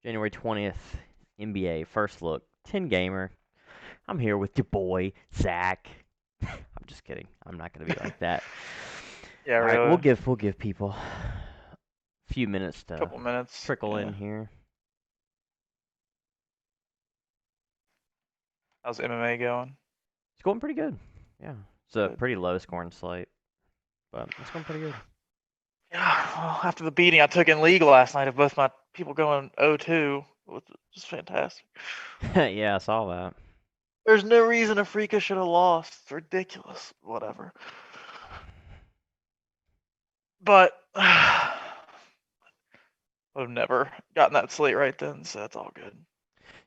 January 20th, NBA First Look 10 Gamer. I'm here with your boy, Zach. I'm just kidding. I'm not going to be like that. Yeah, All right, we'll really. give people a few minutes to Couple minutes. trickle in Yeah. here. How's MMA going? It's going pretty good. Yeah. It's a Good. pretty low scoring slate, but it's going pretty good. Yeah. Well, after the beating I took in league last night of both my people going 0-2, it was just fantastic. Yeah, I saw that. There's no reason Afrika should have lost. It's ridiculous. Whatever. But I've never gotten that slate right then, so that's all good.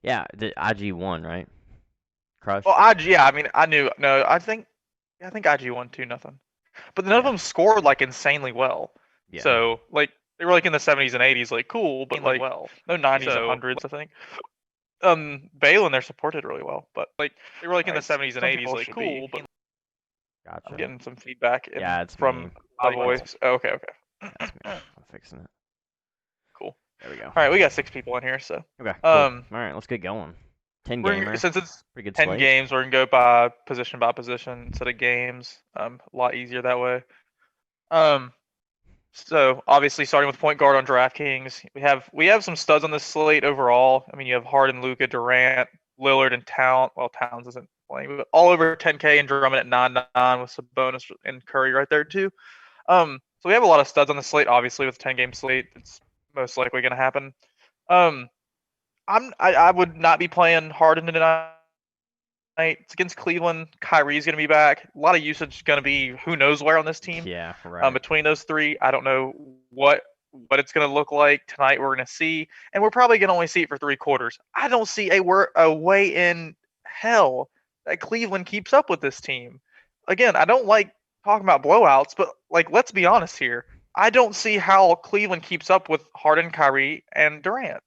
Yeah, the IG won, right? Well, Crushed. yeah, I mean, I knew. No, I think IG won 2-0. But none of Yeah. them scored like insanely well. Yeah. So like they were like in the 70s and 80s, like cool, but like no 90s and hundreds, I think. Balin there supported really well, but like they were like in the 70s and 80s, like cool, but I'm Gotcha. getting some feedback Yeah, it's me. from my One voice. Oh, okay, Yeah, it's me. I'm fixing it. cool. There we go. All right, we got 6 people in here, so Okay, cool. All right, let's get going. 10 gamer. since it's Pretty good 10 slate. games, we're gonna go by position instead of games. A lot easier that way. Um, So obviously, starting with point guard on DraftKings, we have some studs on this slate overall. I mean, you have Harden, Luka, Durant, Lillard, and Towns. Well, Towns isn't playing, but all over 10K and Drummond at 9-9 with some bonus and Curry right there too. So we have a lot of studs on the slate. Obviously, with a 10-game slate, it's most likely going to happen. Um, I would not be playing Harden tonight. It's against Cleveland. Kyrie's going to be back. A lot of usage going to be who knows where on this team. Yeah, right. Between those three, I don't know what it's going to look like tonight. We're going to see, and we're probably going to only see it for 3 quarters. I don't see a way in hell that Cleveland keeps up with this team. Again, I don't like talking about blowouts, but like let's be honest here. I don't see how Cleveland keeps up with Harden, Kyrie, and Durant.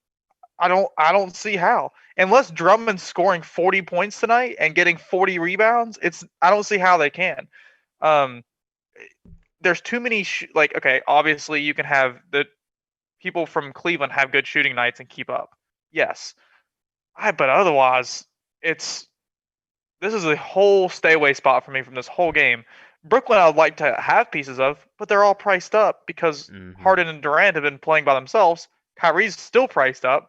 I don't see how. Unless Drummond's scoring 40 points tonight and getting 40 rebounds, I don't see how they can. Um, there's too many like okay, obviously you can have the people from Cleveland have good shooting nights and keep up. Yes. But otherwise it's this is a whole stay away spot for me from this whole game. Brooklyn I would like to have pieces of, but they're all priced up because Mm-hmm. Harden and Durant have been playing by themselves. Kyrie's still priced up.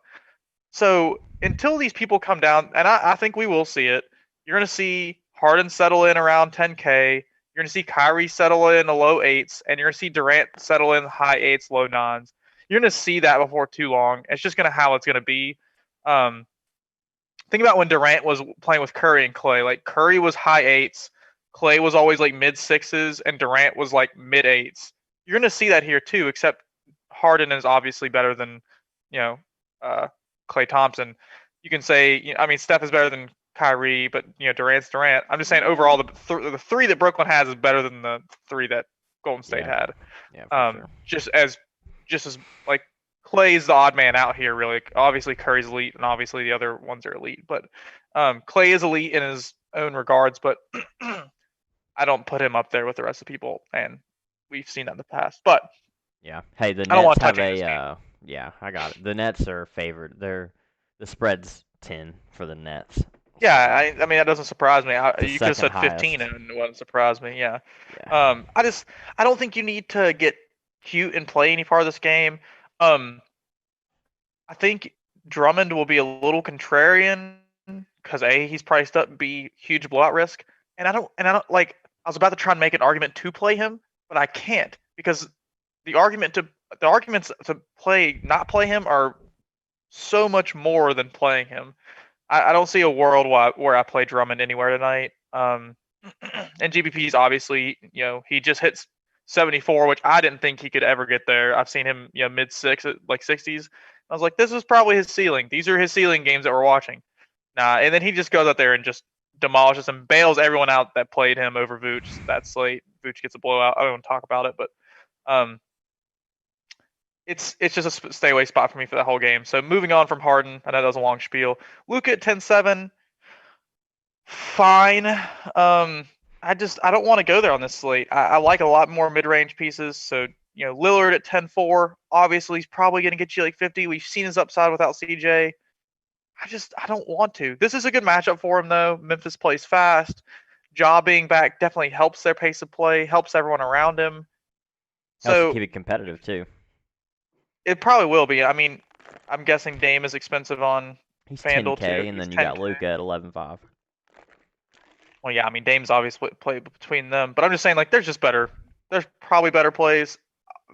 So until these people come down, and I think we will see it, you're going to see Harden settle in around 10K. You're going to see Kyrie settle in the low eights, and you're going to see Durant settle in high eights, low nines. You're going to see that before too long. It's just going to how it's going to be. Um, think about when Durant was playing with Curry and Clay. Like Curry was high eights, Clay was always like mid sixes, and Durant was like mid eights. You're going to see that here too, except Harden is obviously better than you know uh, Clay Thompson. You can say, I mean, Steph is better than Kyrie, but Durant's Durant. I'm just saying overall, the three that Brooklyn has is better than the three that Golden State Yeah. had. Yeah, for sure. Just as like Clay's the odd man out here, really. Obviously Curry's elite, and obviously the other ones are elite, but Clay is elite in his own regards, but I don't put him up there with the rest of the people, and we've seen that in the past. But Yeah. Hey, the I don't Nets want have touching this a game. yeah, I got it. The Nets are favored. The spread's 10 for the Nets. Yeah, So, I mean that doesn't surprise me. the You could have second said 15 highest. and it wouldn't surprise me. Yeah. Yeah. I don't think you need to get cute and play any part of this game. Um, I think Drummond will be a little contrarian because A, he's priced up, B, huge blowout risk. And I don't like I was about to try and make an argument to play him, but I can't because the argument to the arguments to play not play him are so much more than playing him. I don't see a world where I play Drummond anywhere tonight. And GBP's obviously, he just hits 74, which I didn't think he could ever get there. I've seen him, mid six, like 60s. I was like, this is probably his ceiling. These are his ceiling games that we're watching. Nah, and then he just goes out there and just demolishes and bails everyone out that played him over Vooch. That slate, Vooch gets a blowout. I don't want to talk about it, but um, it's just a stay away spot for me for that whole game. So moving on from Harden, I know that was a long spiel. Luka at 10-7, fine. I don't want to go there on this slate. I like a lot more mid range pieces. So Lillard at 10-4. Obviously, he's probably going to get you like 50. We've seen his upside without CJ. I don't want to. This is a good matchup for him though. Memphis plays fast. Ja being back definitely helps their pace of play, helps everyone around him. Helps you So keep it competitive too. it probably will be. I mean, I'm guessing Dame is expensive on He's FanDuel too. 10K, and He's then you got 10K. Luka at 11.5. Well, yeah, I mean Dame's obviously play between them, but I'm just saying like there's just better. There's probably better plays.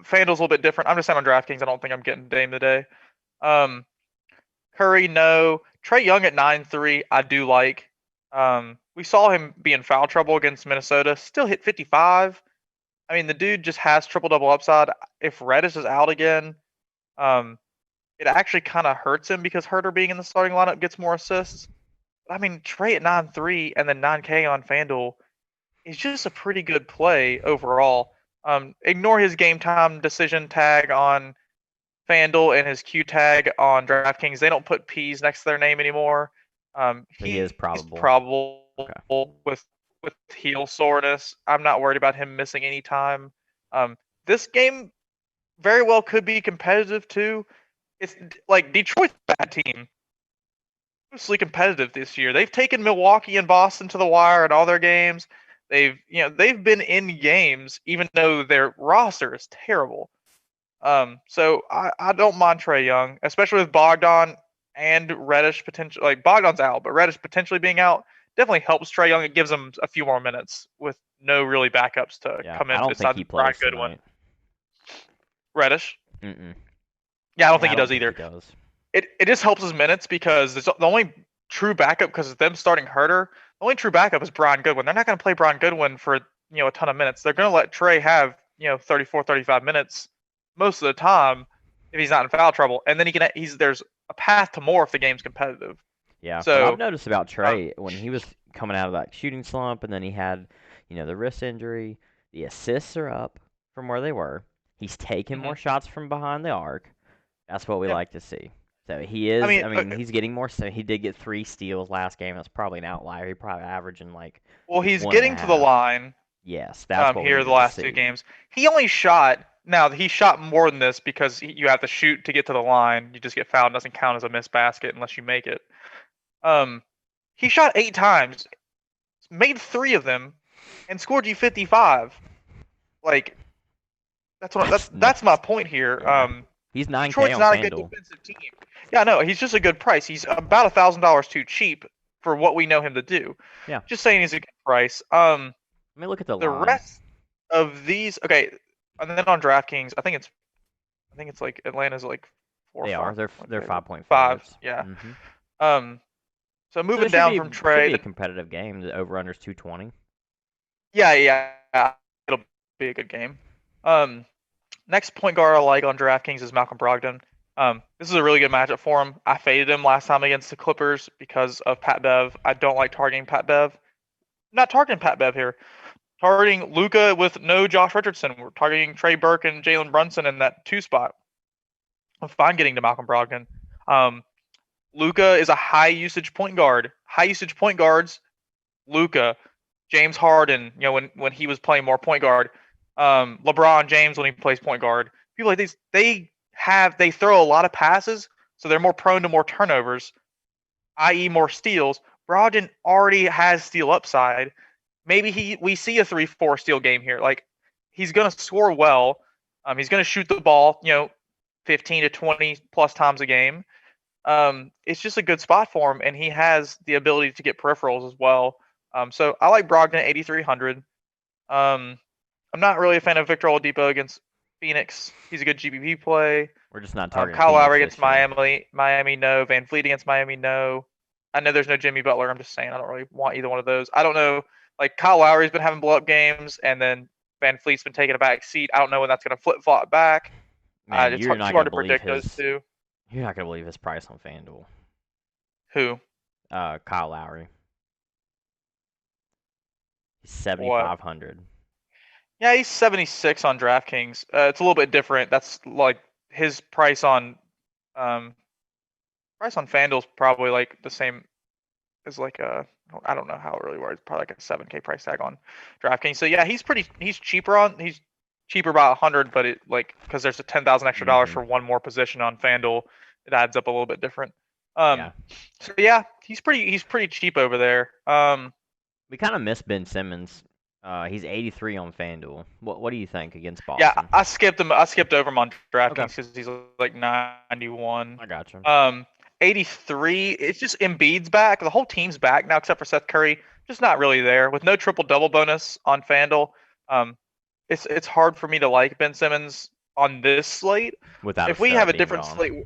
FanDuel's a little bit different. I'm just saying on DraftKings, I don't think I'm getting Dame today. Um, Curry, no. Trae Young at 9-3, I do like. We saw him be in foul trouble against Minnesota. Still hit 55. I mean, the dude just has triple double upside. If Reddish is out again, um, it actually kind of hurts him because Herter being in the starting lineup gets more assists. I mean, Trae at 9-3 and then 9K on FanDuel is just a pretty good play overall. Ignore his game time decision tag on FanDuel and his Q tag on DraftKings. They don't put P's next to their name anymore. So he is He's probable. probable Okay. with heel soreness. I'm not worried about him missing any time. This game very well could be competitive too. It's like Detroit's a bad team. Mostly competitive this year. They've taken Milwaukee and Boston to the wire in all their games. They've been in games even though their roster is terrible. So I don't mind Trae Young, especially with Bogdan and Reddish potentially. Like Bogdan's out, but Reddish potentially being out definitely helps Trae Young. It gives him a few more minutes with no really backups to Yeah, come I in don't think besides he Brian plays Goodwin. tonight. Reddish. Mm-mm. Yeah, I don't Yeah, think I he don't does think he either. does. It just helps his minutes because the only true backup because of them starting Herter. The only true backup is Brian Goodwin. They're not going to play Brian Goodwin for a ton of minutes. They're going to let Trae have 34, 35 minutes most of the time if he's not in foul trouble, and then there's a path to more if the game's competitive. Yeah, what I've So noticed about um, Trae when he was coming out of that shooting slump, and then he had, the wrist injury. The assists are up from where they were. He's taking more mhm. shots from behind the arc. That's what we Yeah, like to see. So he I is. mean, I mean, he's getting more. So he did get 3 steals last game. That's probably an outlier. He probably averaging like well, he's one and a getting to the half. line Yes, that's what we here the needed to last two see. games. He only shot. Now he shot more than this because you have to shoot to get to the line. You just get fouled. It doesn't count as a missed basket unless you make it. Um, he shot 8 times, made 3 of them, and scored you 55. Like That's that's my nuts. point here. Yeah, he's 9K Detroit's on not a good FanDuel. defensive team. Yeah, no, he's just a good price. He's about $1,000 too cheap for what we know him to do. Yeah. Just saying he's a good price. Let me look at the The line. rest of these, okay, and then on DraftKings, I think it's like Atlanta's like 4 or They are. 5 They're point 5-point five. favorites. Yeah. Mhm. Um. So So moving it should down be from should be trade, a competitive game. The over unders 220. yeah, it'll be a good game. Um. Next point guard I like on DraftKings is Malcolm Brogdon. This is a really good matchup for him. I faded him last time against the Clippers because of Pat Bev. I don't like targeting Pat Bev. Not targeting Pat Bev here. Targeting Luca with no Josh Richardson. We're targeting Trey Burke and Jalen Brunson in that 2 spot. I'm fine getting to Malcolm Brogdon. Um, Luca is a high usage point guard. High usage point guards, Luca, James Harden, when he was playing more point guard, LeBron James when he plays point guard. People like these, they throw a lot of passes, so they're more prone to more turnovers, i.e., more steals. Brogdon already has steal upside. Maybe we see a 3-4 steal game here. Like he's gonna score well. He's gonna shoot the ball, 15 to 20 plus times a game. It's just a good spot for him, and he has the ability to get peripherals as well. So I like Brogdon at 8,300. I'm not really a fan of Victor Oladipo against Phoenix. He's a good GPP play. We're just not targeting Kyle Phoenix Lowry against this year. Miami, no. Van Fleet against Miami, no. I know there's no Jimmy Butler. I'm just saying I don't really want either one of those. I don't know. Like Kyle Lowry's been having blow up games, and then Van Fleet's been taking a back seat. I don't know when that's going to flip flop back. Man, It's you're too not hard gonna to believe predict those his. two. You're not gonna believe his price on FanDuel. Who? Kyle Lowry. He's What? 7,500. Yeah, he's 76 on DraftKings. It's a little bit different. That's like his um price on FanDuel's probably like the same as like I don't know how it really works. Probably like a 7K price tag on DraftKings. So yeah, he's cheaper on he's cheaper by 100, but it like because there's a 10,000 extra dollars Mm-hmm. for one more position on FanDuel, it adds up a little bit different. Yeah. So yeah, he's pretty cheap over there. We kind of miss Ben Simmons. He's 83 on FanDuel. What do you think against Yeah, Boston? I skipped him. I skipped over him on Okay, DraftKings because he's like 91. I got you. 83. It's just Embiid's back. The whole team's back now except for Seth Curry. Just not really there with no triple double bonus on FanDuel. Um, it's hard for me to like Ben Simmons on this slate. Without a If we have stud a being different gone. slate,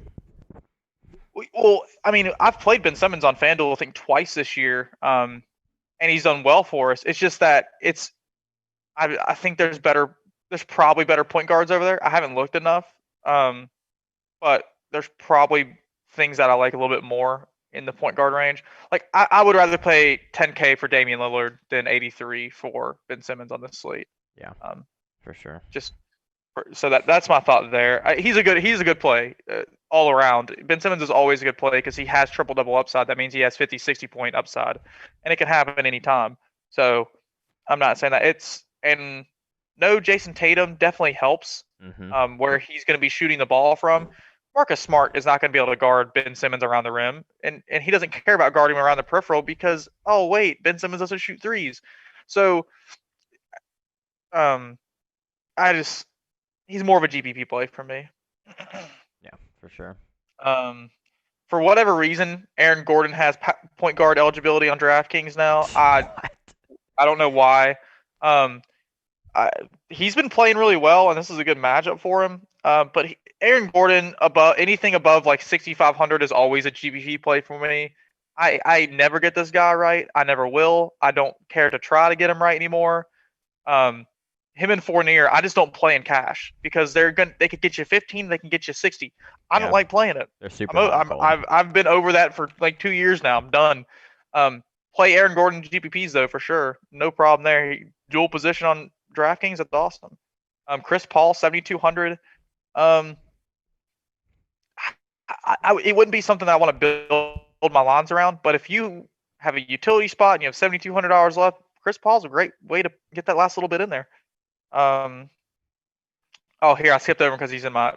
well, I mean, I've played Ben Simmons on FanDuel I think twice this year. And he's done well for us. It's just that I think there's probably better point guards over there. I haven't looked enough. But there's probably things that I like a little bit more in the point guard range. Like I would rather pay 10K for Damian Lillard than 83 for Ben Simmons on this slate. Yeah, Um, for sure. just so that's my thought there. He's a good play all around. Ben Simmons is always a good play because he has triple double upside. That means he has 50, 60 point upside, and it can happen any time. So I'm not saying that and no Jason Tatum definitely helps. Mm-hmm. Where he's going to be shooting the ball from. Marcus Smart is not going to be able to guard Ben Simmons around the rim, and he doesn't care about guarding him around the peripheral because oh wait, Ben Simmons doesn't shoot threes. So um, I just he's more of a GPP play for me. Yeah, for sure. um, for whatever reason, Aaron Gordon has point guard eligibility on DraftKings now. I What? I don't know why. Um, he's been playing really well, and this is a good matchup for him. But Aaron Gordon above anything above like 6,500 is always a GPP play for me. I never get this guy right. I never will. I don't care to try to get him right anymore. Um, him and Fournier, I just don't play in cash because they could get you 15, they can get you 60. I don't Yeah, like playing it. they're super hot and cold. I've been over that for like 2 years now. I'm done. Play Aaron Gordon GPPs though for sure, no problem there. Dual position on DraftKings, that's awesome. Chris Paul 7,200. Um, it wouldn't be something that I want to build my lines around, but if you have a utility spot and you have $7,200 left, Chris Paul's a great way to get that last little bit in there. Oh, here I skipped over because he's in my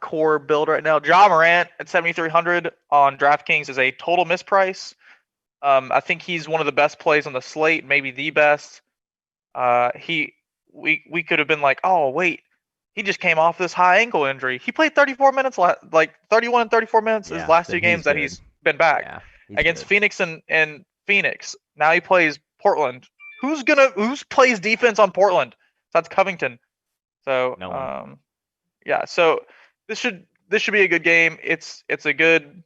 core build right now. Ja Morant at 7,300 on DraftKings is a total misprice. I think he's one of the best plays on the slate, maybe the best. We could have been like, oh wait, he just came off this high ankle injury. He played 34 minutes, like 31 and 34 minutes his Yeah, last but two he's games that good. he's been back Yeah, he's against good. Phoenix and Phoenix. Now he plays Portland. Who plays defense on Portland? That's Covington. So No one. yeah. So this should be a good game. It's a good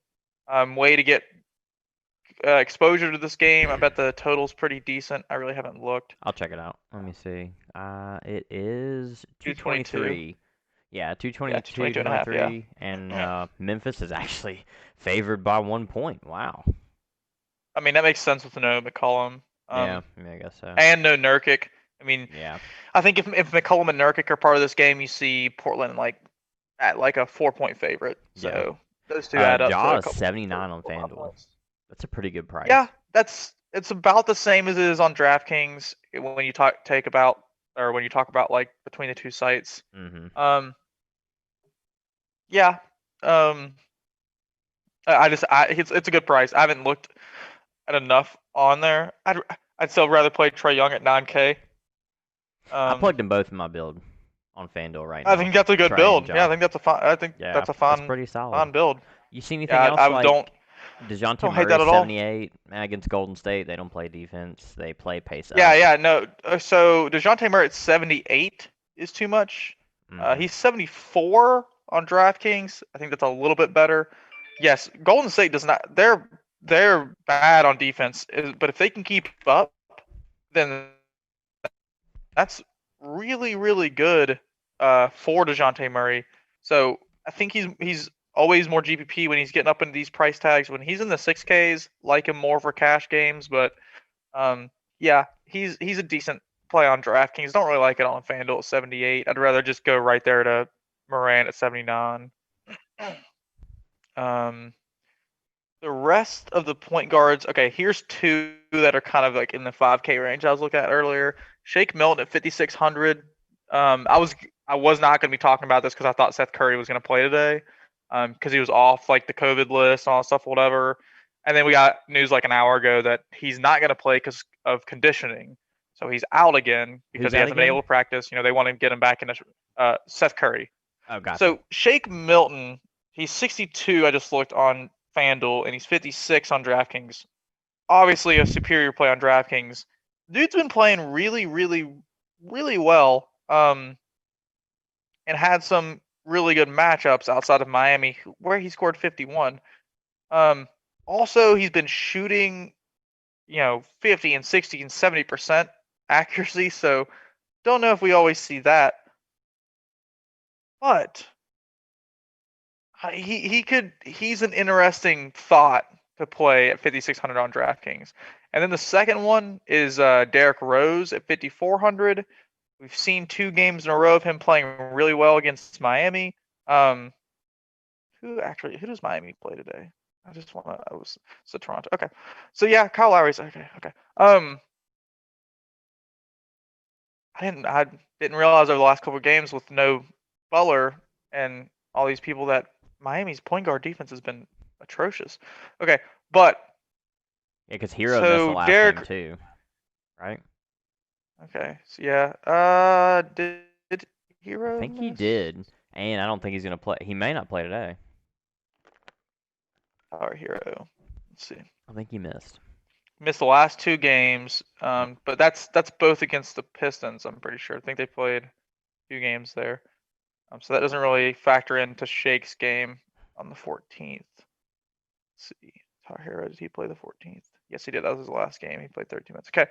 way to get exposure to this game. I bet the total's pretty decent. I really haven't looked. I'll check it out. Let me see. It is 222. 223. Yeah, Yeah, 222, 222 and a half. Yeah. 223, and Memphis is actually favored by 1 point. Wow. I mean, that makes sense with no McCollum. Yeah, I guess so. And no Nurkic. I mean, Yeah. I think if McCollum and Nurkic are part of this game, you see Portland like at like a 4-point favorite. So those two add up to Ja a is couple. 79 on A lot of FanDuel. points. That's a pretty good price. Yeah, it's about the same as it is on DraftKings when you talk about like between the two sites. Mm-hmm. Yeah. It's a good price. I haven't looked at enough on there. I'd still rather play Trae Young at 9K. I plugged them both in my build on FanDuel right now. I think that's a good Trae build. and Ja. Yeah, I think that's a fine. I think Yeah, that's a that's fine, pretty solid. fine build. You see anything Yeah, else I like don't DeJounte hate Murray that at all. 78 against Golden State? They don't play defense. They play pace up. Yeah, no. So DeJounte Murray at 78 is too much. Mhm. He's 74 on DraftKings. I think that's a little bit better. Yes, Golden State does not. They're bad on defense, but if they can keep up, then that's really really good for DeJounte Murray. So I think he's always more GPP when he's getting up into these price tags. When he's in the 6Ks, like him more for cash games, but yeah, he's a decent play on DraftKings. Don't really like it on FanDuel at 78. I'd rather just go right there to Moran at 79. The rest of the point guards, okay, here's two that are kind of like in the 5K range I was looking at earlier. Shake Milton at 5,600. I was not going to be talking about this because I thought Seth Curry was going to play today, because he was off like the COVID list and all that stuff, whatever. And then we got news like an hour ago that he's not going to play because of conditioning, so he's out again because Who's he that hasn't been again? able to practice. They want to get him back into Seth Curry. Oh, gotcha. So Shake Milton, he's 62. I just looked on FanDuel, and he's 56 on DraftKings. Obviously, a superior play on DraftKings. Dude's been playing really, really, really well. And had some really good matchups outside of Miami, where he scored 51. Um, Also, he's been shooting, 50 and 60 and 70% accuracy. So don't know if we always see that, but he's an interesting thought to play at 5,600 on DraftKings. And then the second one is Derrick Rose at 5,400. We've seen 2 games in a row of him playing really well against Miami. Um, who does Miami play today? I just want to. I was so Toronto. Okay, so yeah, Kyle Lowry's okay. Okay. I didn't realize over the last couple of games with no Butler and all these people that Miami's point guard defense has been atrocious. Okay, but Yeah, because Hero missed the so last game Derek. too, right? Okay, so yeah. Did I Hero think he miss? did, and I don't think he's gonna play. He may not play today. Our Hero. Let's see. I think he missed. Missed the last 2 games, Yep. but that's both against the Pistons. I'm pretty sure. I think they played 2 games there. So that doesn't really factor into Shake's game on the 14th. Let's see. Tahira, did he play the 14th? Yes, he did. That was his last game. He played 32 minutes. Okay.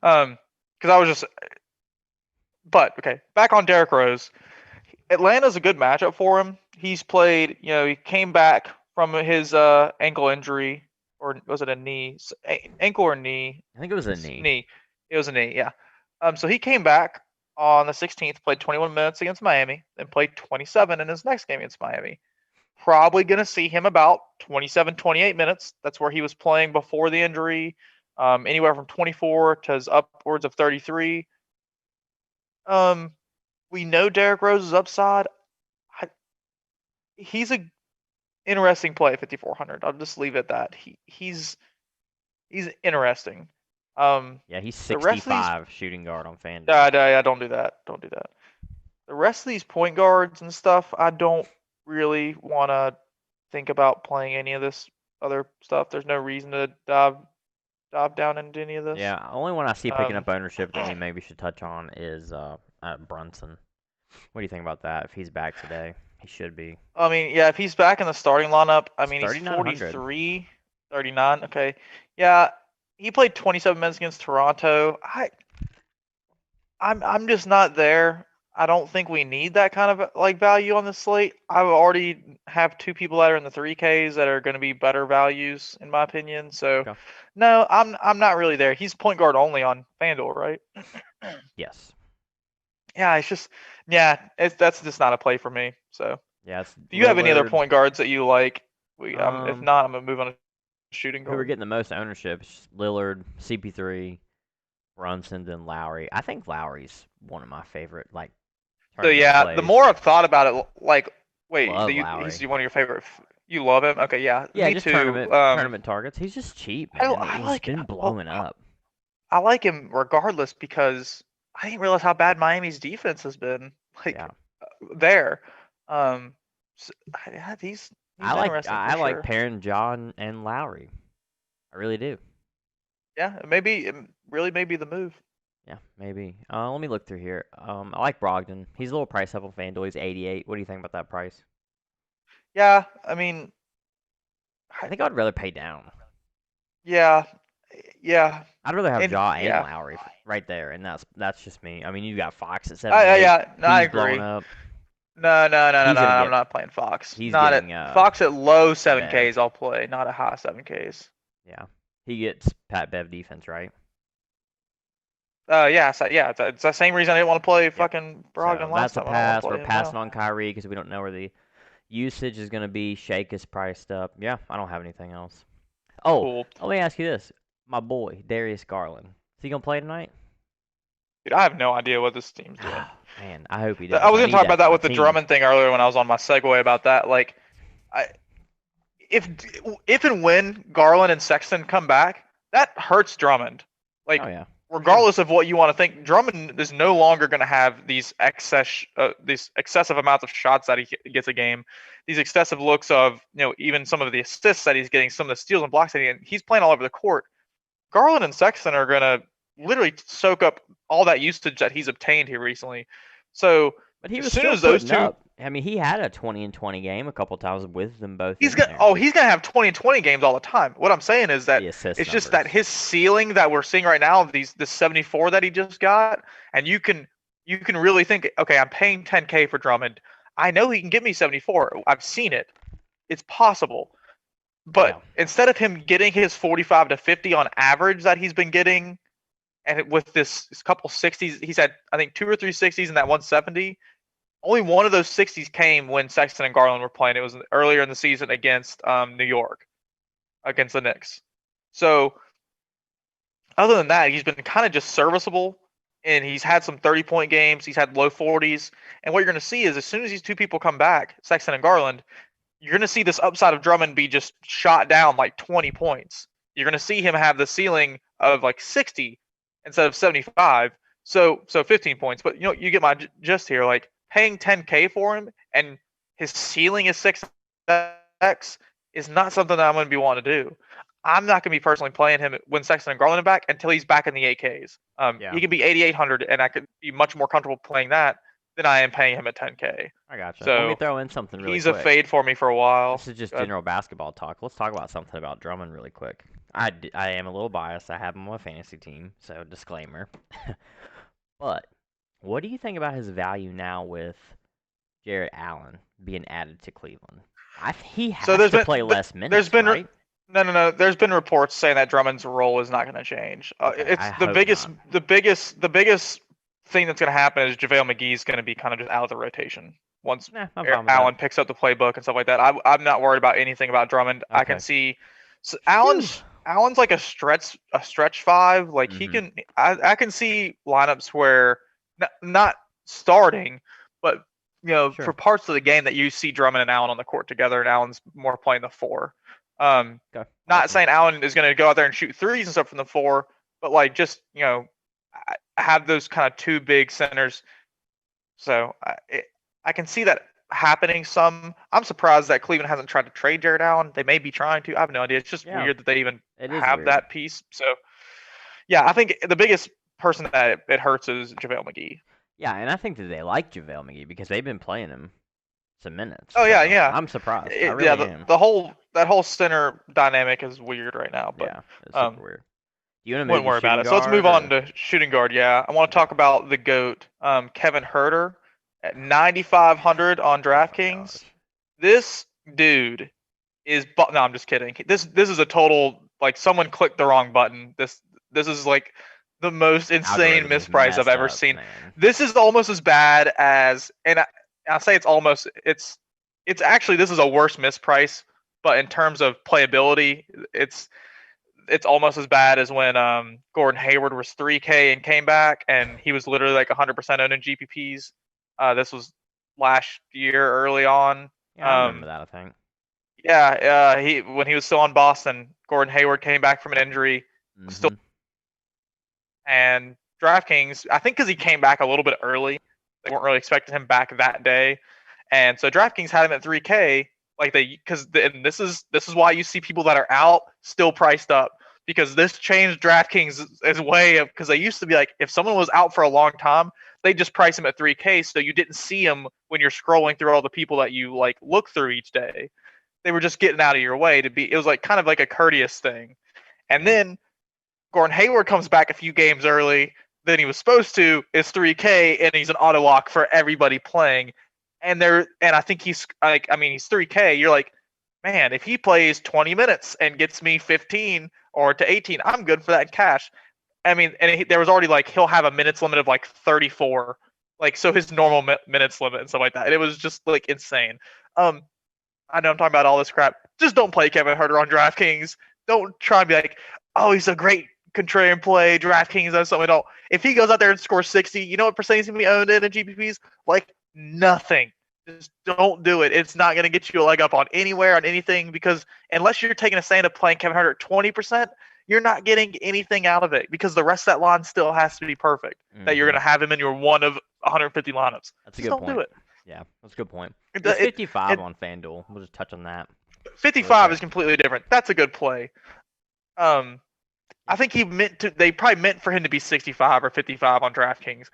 Because I was just, but okay. Back on Derrick Rose. Atlanta's a good matchup for him. He's played. He came back from his ankle injury, or was it a knee? Ankle or knee? I think it was a knee. Knee. It was a knee. Yeah. So he came back on the 16th, played 21 minutes against Miami, and played 27 in his next game against Miami. Probably going to see him about 27, 28 minutes. That's where he was playing before the injury, anywhere from 24 to upwards of 33. Um, we know Derrick Rose's upside. He's a interesting play at 5,400. I'll just leave it at that. He's interesting. Yeah, he's The rest of these, 65 shooting guard on FanDuel. don't do that. Don't do that. The rest of these point guards and stuff, I don't really want to think about playing any of this other stuff. There's no reason to dive down into any of this. Yeah, only one I see picking Um, up ownership that we maybe should touch on is Brunson. What do you think about that? If he's back today, he should be. I mean, yeah, if he's back in the starting lineup, I It's mean, he's 3,900. 43, 39. Okay, yeah, he played 27 minutes against Toronto. I'm just not there. I don't think we need that kind of like value on the slate. I already have 2 people that are in the 3Ks that are going to be better values in my opinion. So, Okay. no, I'm not really there. He's point guard only on FanDuel, right? Yes. Yeah, it's just that's just not a play for me. So, Yeah, it's do you have any other Lillard. point guards that you like? If Um, not, I'm gonna move on to shooting who are guard. getting the most ownership? Lillard, CP3, Brunson, then Lowry. I think Lowry's one of my favorite like So tournament yeah, the plays. more I've thought about it, like, wait, Love he's Lowry. one of your favorite. You love him? Okay, yeah, Yeah, me just too. tournament targets. He's just cheap, man. I He's like been well, blowing up. I like him regardless because I didn't realize how bad Miami's defense has been. Yeah. Like there, um, so, yeah, he's interesting for I like sure. pairing John and Lowry. I really do. Yeah, maybe it really may be the move. Yeah, maybe. Let me look through here. I like Brogdon. He's a little priced up on FanDuel. He's 88. What do you think about that price? Yeah, I mean, I I, think I'd rather pay down. yeah, yeah, I'd rather have and Ja and yeah, Lowry right there, and that's just me. I mean, you got Fox at 78. yeah, no, I He's blowing agree. up. No, no, no, no, He's no, no. gonna I'm get. not playing Fox. He's Not at getting Fox at low Bev. 7Ks. I'll play, not at high 7Ks. Yeah, he gets Pat Bev defense, right? Yeah, so, yeah, it's the same reason I didn't want to play Yep. fucking So Brogdon last that's a time. I don't want pass. to We're play him passing now. on Kyrie because we don't know where the usage is gonna be. Shake is priced up. Yeah, I don't have anything else. Oh, Cool. let me ask you this. My boy, Darius Garland. Is he going to play tonight? Dude, I have no idea what this team's doing. Man, I hope he I does. was I gonna need talk that about for that my with the team. Drummond thing earlier when I was on my segue about that. Like, I, if if and when Garland and Sexton come back, that hurts Drummond. Oh Like, yeah, for sure. regardless of what you want to think, Drummond is no longer going to have these excessive amounts of shots that he gets a game, these excessive looks of even some of the assists that he's getting, some of the steals and blocks that he's playing all over the court. Garland and Sexton are going to literally soak up all that usage that he's obtained here recently. So But he as was soon still as those putting two, up. I mean, he had a 20 and 20 game a couple times with them both he's in gonna there. he's gonna have 20 and 20 games all the time. What I'm saying is that The assist it's just that numbers. his ceiling that we're seeing right now of this 74 that he just got, and you can really think, okay, I'm paying 10K for Drummond. I know he can give me 74. I've seen it. It's possible. But Yeah. instead of him getting his 45 to 50 on average that he's been getting, and with this couple 60s, he's had I think 2 or 3 60s in that 170. Only one of those 60s came when Sexton and Garland were playing. It was earlier in the season against New York, against the Knicks. So other than that, he's been kind of just serviceable, and he's had some 30-point games. He's had low 40s, and what you're going to see is as soon as these two people come back, Sexton and Garland, you're going to see this upside of Drummond be just shot down like 20 points. You're going to see him have the ceiling of like 60 instead of 75. So 15 points. But you get my gist here. Like paying 10K for him and his ceiling is 6x is not something that I'm going to be wanting to do. I'm not going to be personally playing him when Sexton and Garland are back until he's back in the 8Ks. Yeah. He can be 8,800, and I could be much more comfortable playing that than I am paying him at 10K. I gotcha. Let me So throw in something really he's a quick. fade for me for a while. This is just Go ahead. general basketball talk. Let's talk about something about Drummond really quick. I am a little biased. I have him on my fantasy team, so disclaimer. But what do you think about his value now with Jarrett Allen being added to Cleveland? He So has to play less there's minutes, been right? no. There's been reports saying that Drummond's role is not going to change. Okay, I It's the hope biggest not. the biggest thing that's going to happen is JaVale McGee's going to be kind of just out of the rotation once Nah, I'm fine with that. Allen picks up the playbook and stuff like that. I'm not worried about anything about Drummond. I can Okay. see so Phew. Allen's like a stretch five. Like he Mhm. can I can see lineups where not starting, but for Sure. parts of the game that you see Drummond and Allen on the court together, and Allen's more playing the four. Um, Okay. Not Awesome. saying Allen is going to go out there and shoot threes and stuff from the four, but like just have those kind of two big centers. So I can see that happening some. I'm surprised that Cleveland hasn't tried to trade Jared Allen. They may be trying to. I have no idea. It's just Yeah, weird that they even it is have weird. that piece. So yeah, I think the biggest person that it hurts is JaVale McGee. Yeah, and I think that they like JaVale McGee because they've been playing him some minutes. Oh yeah, So yeah. I'm surprised. I Yeah, really am. the whole that whole center dynamic is weird right now, but Yeah, it's super um, weird. Do you want to move wouldn't to worry about shooting it. So let's move guard on or? to shooting guard. Yeah, I want to Okay. talk about the goat, Kevin Herter, at 9,500 on Oh my DraftKings. gosh. This dude is. No, I'm just kidding. This is a total like someone clicked the wrong button. This is like the most insane Algorithm is misprice I've messed ever up, seen. man. This is almost as bad as, and I say it's almost it's actually this is a worse misprice, but in terms of playability, it's it's almost as bad as when Gordon Hayward was 3K and came back, and he was literally like 100% owned in GPPs. This was last year early on. Yeah, I remember Um, that, I think. yeah, he when he was still on Boston, Gordon Hayward came back from an injury, was still, Mhm. and DraftKings, I think because he came back a little bit early, they weren't really expecting him back that day, and so DraftKings had him at 3K, like and this is why you see people that are out still priced up, because this changed DraftKings as way of, because they used to be like if someone was out for a long time, they just price him at 3K, so you didn't see him when you're scrolling through all the people that you like look through each day. They were just getting out of your way to be. It was like kind of like a courteous thing, and Yeah. then Gordon Hayward comes back a few games early than he was supposed to. It's 3K, and he's an auto lock for everybody playing. And I think he's like, I mean, he's 3K. You're like, man, if he plays 20 minutes and gets me 15 or to 18, I'm good for that in cash. I mean, and there was already like he'll have a minutes limit of like 34, like so his normal minutes limit and stuff like that. And it was just like insane. Um, I know I'm talking about all this crap. Just don't play Kevin Herter on DraftKings. Don't try and be like, oh, he's a great contrarian play. DraftKings does something. Don't. If he goes out there and scores 60, you know what percentage he's gonna be owned in GPPs? Like nothing. Just don't do it. It's not gonna get you a leg up on anywhere on anything because unless you're taking a stand of playing Kevin Hart at 20%, you're not getting anything out of it because the rest of that line still has to be perfect. That you're Mm-hmm. gonna have him in your one of 150 lineups. That's a Just good don't do point. it. Yeah, that's a good point. It, He's it, 55 it on FanDuel. We'll just touch on that really 55 quick. is completely different. That's a good play. Um, I Yep. think he meant to. They probably meant for him to be 65 or 55 on DraftKings.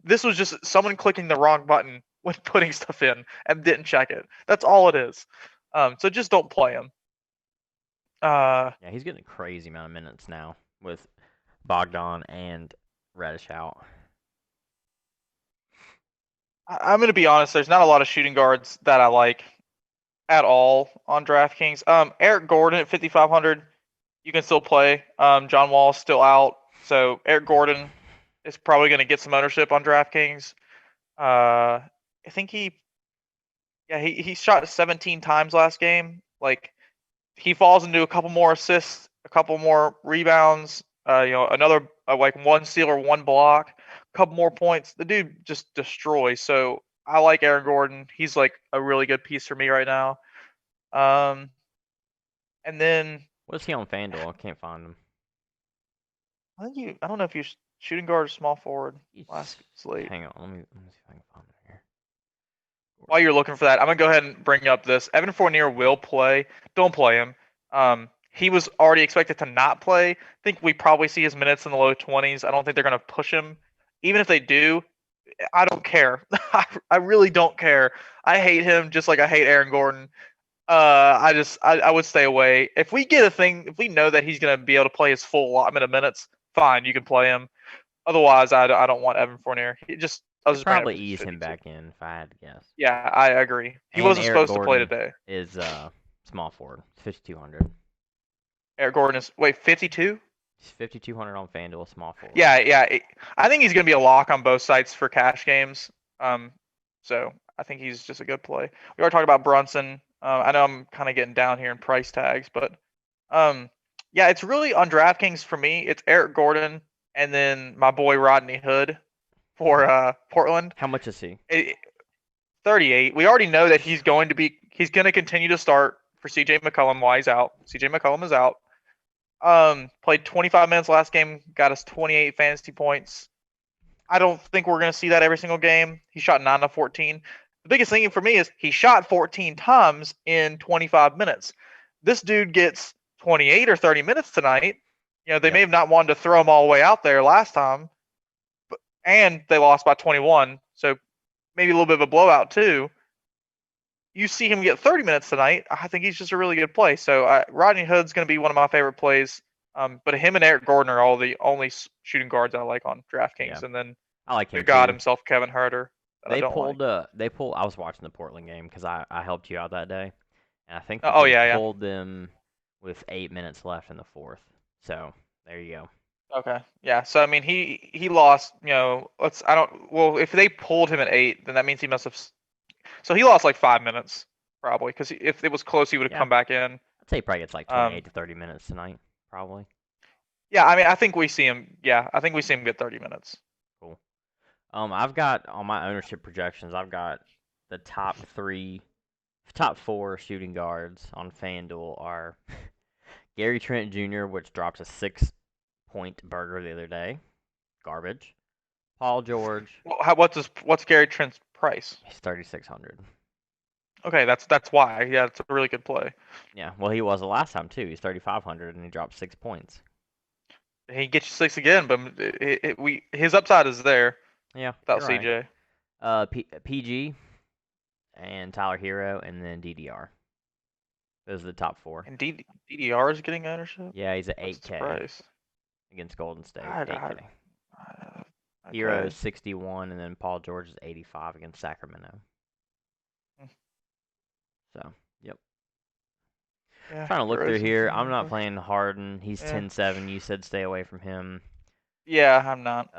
This was just someone clicking the wrong button when putting stuff in and didn't check it. That's all it is. So just don't play him. Yeah, he's getting a crazy amount of minutes now with Bogdan and Reddish out. I'm gonna be honest. There's not a lot of shooting guards that I like at all on DraftKings. Eric Gordon at 5,500, you can still play. John Wall's still out, so Eric Gordon is probably going to get some ownership on DraftKings. I think he shot 17 times last game. Like he falls into a couple more assists, a couple more rebounds. Another like one steal or one block, a couple more points. The dude just destroys. So I like Aaron Gordon. He's like a really good piece for me right now. Um, and then What's he on FanDuel? I can't find him. I don't know if you shooting guard or small forward He's, last slate. hang on, let me see if I can find him here. While you're looking for that, I'm gonna go ahead and bring up this. Evan Fournier will play. Don't play him. He was already expected to not play. I think we probably see his minutes in the low 20s. I don't think they're gonna push him. Even if they do, I don't care. I really don't care. I hate him just like I hate Aaron Gordon. I would stay away. If we get a thing, if we know that he's gonna be able to play his full allotment of minutes, fine, you can play him. Otherwise, I don't want Evan Fournier. I'll Could just bring up probably because he's ease him 52. back in if I had to guess. Yeah, I agree. He And wasn't Eric supposed to play Gordon today. is small forward, 5,200. Eric Gordon is 52. He's 5,200 on FanDuel, small forward. Yeah. I think he's gonna be a lock on both sites for cash games. So I think he's just a good play. We already talked about Brunson. I know I'm kind of getting down here in price tags, but yeah, it's really on DraftKings for me. It's Eric Gordon and then my boy Rodney Hood for Portland. How much is he? 38. We already know that he's going to continue to start for CJ McCollum while he's out. CJ McCollum is out. Played 25 minutes last game, got us 28 fantasy points. I don't think we're going to see that every single game. He shot 9 of 14. The biggest thing for me is he shot 14 times in 25 minutes. This dude gets 28 or 30 minutes tonight. They Yep. may have not wanted to throw him all the way out there last time, and they lost by 21. So maybe a little bit of a blowout too. You see him get 30 minutes tonight. I think he's just a really good play. So Rodney Hood's going to be one of my favorite plays. But him and Eric Gordon are all the only shooting guards I like on DraftKings. Yeah. And then I like the him god too. himself, Kevin Herter, that I They don't like. pulled I was watching the Portland game because I helped you out that day. And I think that Oh they yeah. pulled them with 8 minutes left in the fourth. So there you go. Okay. Yeah. So I mean, he lost. If they pulled him at 8, then that means he must have. So he lost like 5 minutes probably because if it was close, he would have Yeah. come back in. I'd say he probably gets like Um. 28 to 30 minutes tonight, probably. Yeah. I mean, I think we see him. Yeah. I think we see him get 30 minutes. Cool. I've got on my ownership projections, I've got the top four shooting guards on FanDuel are Gary Trent Jr., which dropped a 6-point burger the other day. Garbage. Paul George, Well, what's Gary Trent's price? he's 3,600. Okay, that's why. Yeah, it's a really good play. Yeah, well, he was the last time too. He's 3,500 and he dropped 6 points. He gets you 6 again, but his upside is there Yeah, without you're right. CJ. PG and Tyler Hero and then DDR. Those are the top four. And DDR is getting ownership. Yeah, he's at What's his 8K price? against Golden State. I, 8K. Hero okay. is 61 and then Paul George is 85 against Sacramento. So, yep. Yeah, Trying to look through gross here. I'm insane not question. playing Harden. He's Yeah. 10-7. You said stay away from him. Yeah, I'm not.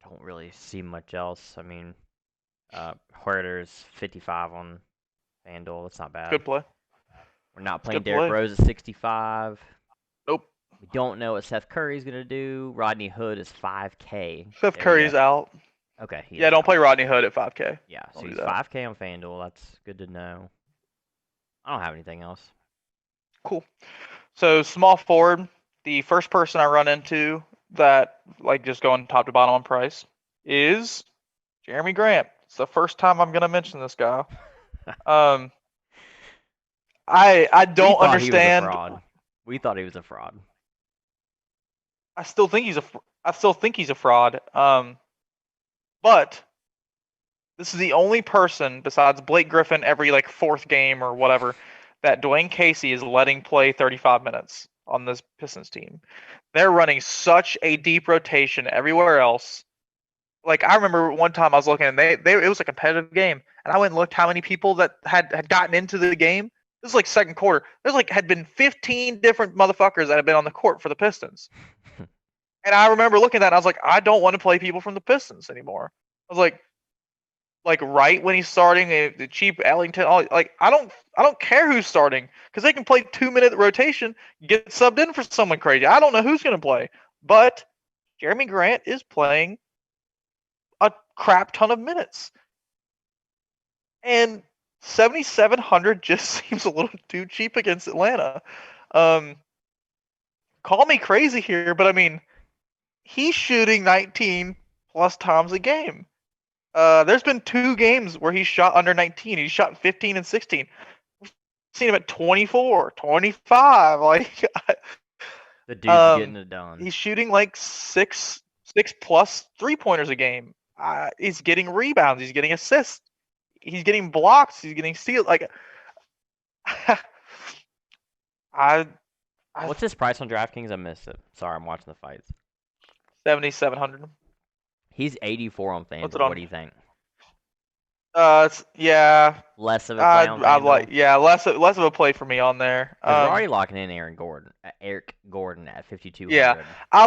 Don't really see much else. I mean, Huerter's 55 on FanDuel. That's not bad. Good play. We're not It's playing good Derrick play. Rose at 65. Nope. We don't know what Seth Curry's gonna do. Rodney Hood is 5K. Seth There you go. Curry's out. Okay, he Yeah, is don't out. play Rodney Hood at 5K. Yeah, so Don't do he's that. 5K on FanDuel. That's good to know. I don't have anything else. Cool. So small forward, the first person I run into that like just going top to bottom on price is Jeremy Grant. It's the first time I'm gonna mention this guy. Um, I We don't thought he was a understand. fraud. We thought he was a fraud. I still think he's a fraud. But this is the only person besides Blake Griffin every like fourth game or whatever that Dwayne Casey is letting play 35 minutes on this Pistons team. They're running such a deep rotation everywhere else. Like I remember one time I was looking and they it was a competitive game and I went and looked how many people that had gotten into the game. This is like second quarter. There's like had been 15 different motherfuckers that had been on the court for the Pistons. And I remember looking at that and I was like, I don't want to play people from the Pistons anymore. I was like right when he's starting, the cheap Ellington, like I don't care who's starting because they can play 2 minute rotation, get subbed in for someone crazy. I don't know who's gonna play, but Jeremy Grant is playing a crap ton of minutes, and 7,700 just seems a little too cheap against Atlanta. Um, Call me crazy here, but I mean he's shooting 19 plus times a game. There's been 2 games where he's shot under 19. He's shot 15 and 16. We've seen him at 24, 25. Like, The dude's getting it done. he's shooting like six plus 3 pointers a game. He's getting rebounds. He's getting assists. He's getting blocks. He's getting steals. Like, I, I What's his price on DraftKings? I missed it. Sorry, I'm watching the fights. 7,700. He's 84 on What's it FanDuel. What on? do you think? Yeah. Less of a play on I'd like FanDuel? less of a play for me on there. Because we're already locking in Eric Gordon at Yeah, 5,200. I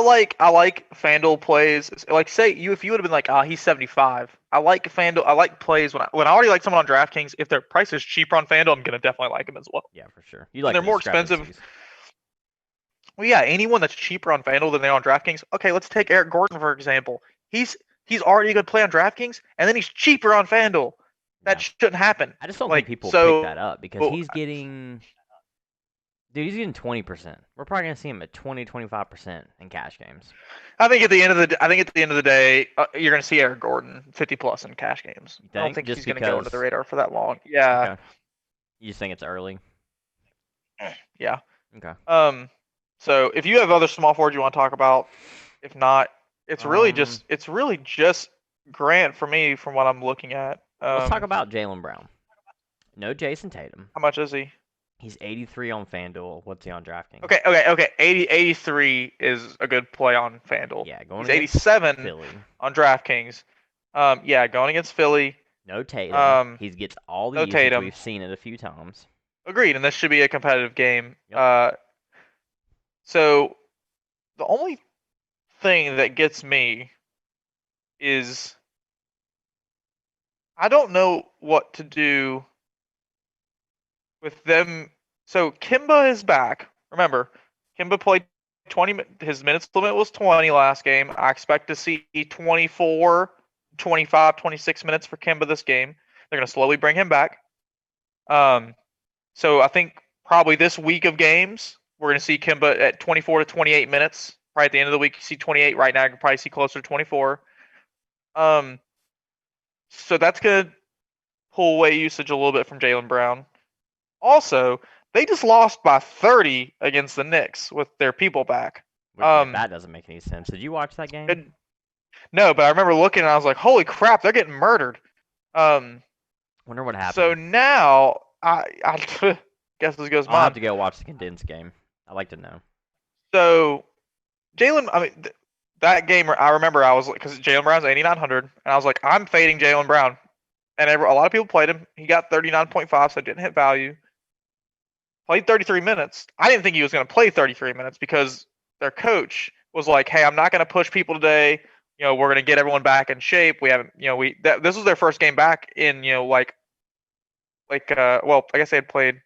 like FanDuel plays. Like say you if you would have been like, he's 75. I like FanDuel. I like plays when I already like someone on DraftKings. If their price is cheaper on FanDuel, I'm gonna definitely like them as well. Yeah, for sure. You When like they're the more expensive, discrepancies. well, yeah, anyone that's cheaper on FanDuel than they are on DraftKings. Okay, let's take Eric Gordon for example. He's already a good play on DraftKings, and then he's cheaper on FanDuel. That Yeah. shouldn't happen. I just don't think Like people pick that so, up because well, he's getting. Dude, he's getting 20%. We're probably going to see him at 25% in cash games. I think at the end of the day, you're gonna see Eric Gordon 50 plus in cash games. You I don't think? think Just he's gonna go under the because. radar for that long. Yeah, Okay. You just think it's early? yeah. Okay. So if you have other small forwards you want to talk about, if not, Um, it's really just Grant for me from what I'm looking at. let's talk about Jaylen Brown. No Jason Tatum. How much is he? He's 83 on FanDuel. What's he on DraftKings? Okay. 83 is a good play on FanDuel. Yeah, going He's against 87 Philly. on DraftKings. Yeah, going against Philly. No Tatum. Um, He gets all the no usage. Tatum. We've seen it a few times. Agreed, and this should be a competitive game. Yep. So the only thing that gets me is I don't know what to do with them. So Kimba is back. Remember, Kimba played 20. His minutes limit was 20 last game. I expect to see 24, 25, 26 minutes for Kimba this game. They're going to slowly bring him back. So I think probably this week of games, we're going to see Kimba at 24 to 28 minutes. Right at the end of the week, you see 28. Right now, you can probably see closer to 24. So that's going to pull away usage a little bit from Jaylen Brown. Also, they just lost by 30 against the Knicks with their people back. Yeah, that doesn't make any sense. Did you watch that game? No, but I remember looking and I was like, holy crap, they're getting murdered. Wonder what happened. So now, I guess this goes I'll mine. have to go watch the condensed game. I'd like to know. So, that game, I remember I was like, because Jaylen Brown's 8,900, and I was like, I'm fading Jaylen Brown. And a lot of people played him. He got 39.5, so it didn't hit value. Played 33 minutes. I didn't think he was going to play 33 minutes because their coach was like, "Hey, I'm not going to push people today. We're going to get everyone back in shape. We haven't, this was their first game back in, well, I guess they had played.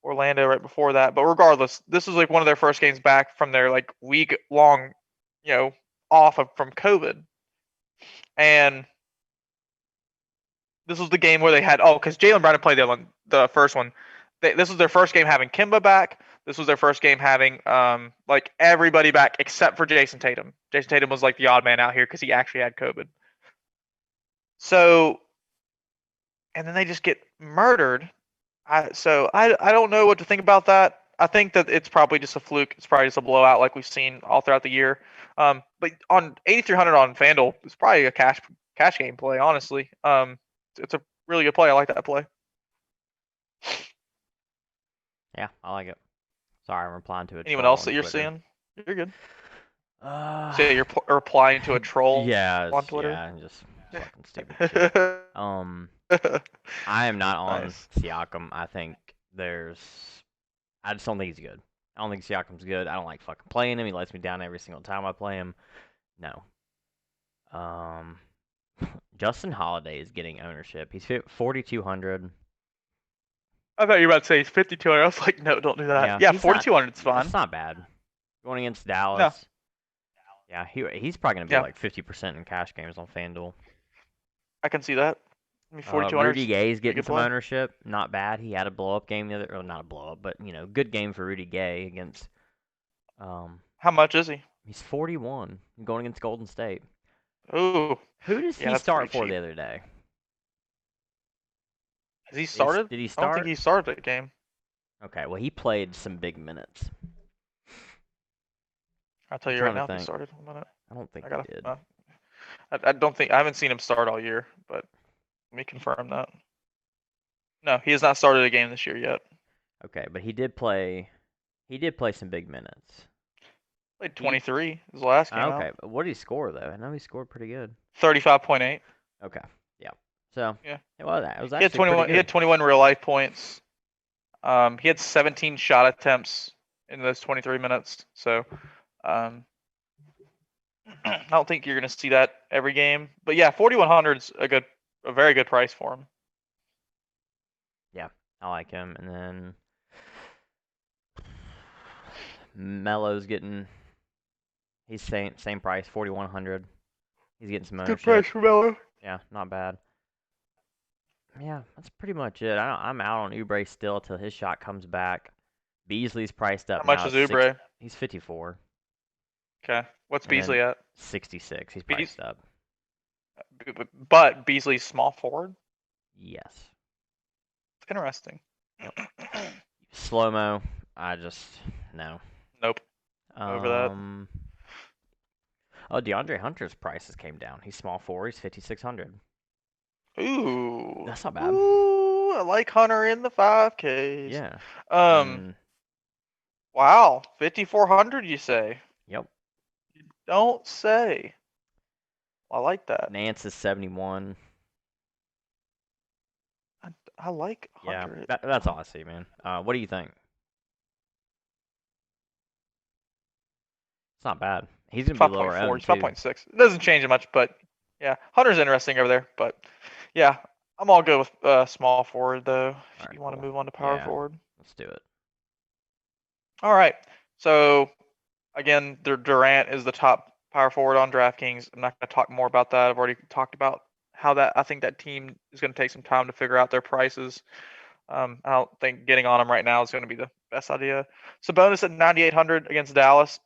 Orlando right before that. But regardless, this was like one of their first games back from their like week long, off from COVID. And this was the game where they had because Jaylen Brown had played the first one. This was their first game having Kimba back. This was their first game having like everybody back except for Jason Tatum. Jason Tatum was like the odd man out here because he actually had COVID. So, and then they just get murdered. I don't know what to think about that. I think that it's probably just a fluke. It's probably just a blowout like we've seen all throughout the year. But on 8,300 on FanDuel, it's probably a cash game play. Honestly, it's a really good play. I like that play. Yeah, I like it. Sorry, I'm replying to a Anyone troll else on that you're Twitter. seeing? You're good. Uh, So you're replying to a troll yeah, on Twitter. just fucking stupid shit. I am not on Nice. Siakam. I just don't think he's good. I don't think Siakam's good. I don't like fucking playing him. He lets me down every single time I play him. No. Justin Holiday is getting ownership. He's 4,200. I thought you were about to say he's 5,200. I was like, no, don't do that. Yeah, 4,200 is fine. It's not bad. Going against No. Dallas. Yeah, he's probably gonna be Yeah. like 50% in cash games on FanDuel. I can see that. I mean, 4,200. Rudy Gay's getting good some play. ownership. Not bad. He had a blow up game the other, or not a blow up, but good game for Rudy Gay against. How much is he? He's 41 going against Golden State. Ooh. Who does he that's start pretty for cheap. the other day? Has he started? Did he I start? don't think he started that game. Okay, well he played some big minutes. I'll tell I'm you right trying to now if he think. started. 1 minute. I don't think I gotta. he did. I don't think I haven't seen him start all year, but let me confirm that. No, he has not started a game this year yet. Okay, but he did play. He did play some big minutes. Played 23 his last game Okay, out. but what did he score though? I know he scored pretty good. 35.8. Okay, yeah. So Yeah. it was actually He had 21. pretty good. He had 21 real life points. He had 17 shot attempts in those 23 minutes. So, I don't think you're gonna see that every game. But yeah, 4,100 is a very good price for him. Yeah, I like him. And then Melo's getting. He's same price, 4,100. He's getting some ownership. Good price for Melo. Yeah, not bad. Yeah, that's pretty much it. I'm out on Oubre still till his shot comes back. Beasley's priced up How much now. is Oubre? He's 54. Okay. What's And Beasley then at? 66. He's priced up. But Beasley's small forward. Yes. Interesting. Yep. Slow-mo. No. Nope. Over that. Oh, DeAndre Hunter's prices came down. He's small forward. He's 5,600. Ooh. That's not bad. Ooh, I like Hunter in the 5Ks. Yeah. Wow, 5,400 you say? Yep. You don't say. I like that. Nance is 71. I like Hunter. Yeah, that's all I see, man. What do you think? It's not bad. He's gonna be lower owned He's too. 5.6. It doesn't change it much, but yeah, Hunter's interesting over there. But yeah, I'm all good with small forward though. If you want to move on to power forward, let's do it. All right. So again, Durant is the top power forward on DraftKings. I'm not going to talk more about that. I've already talked about how I think that team is going to take some time to figure out their prices. I don't think getting on them right now is going to be the best idea. Sabonis at 9,800 against Dallas.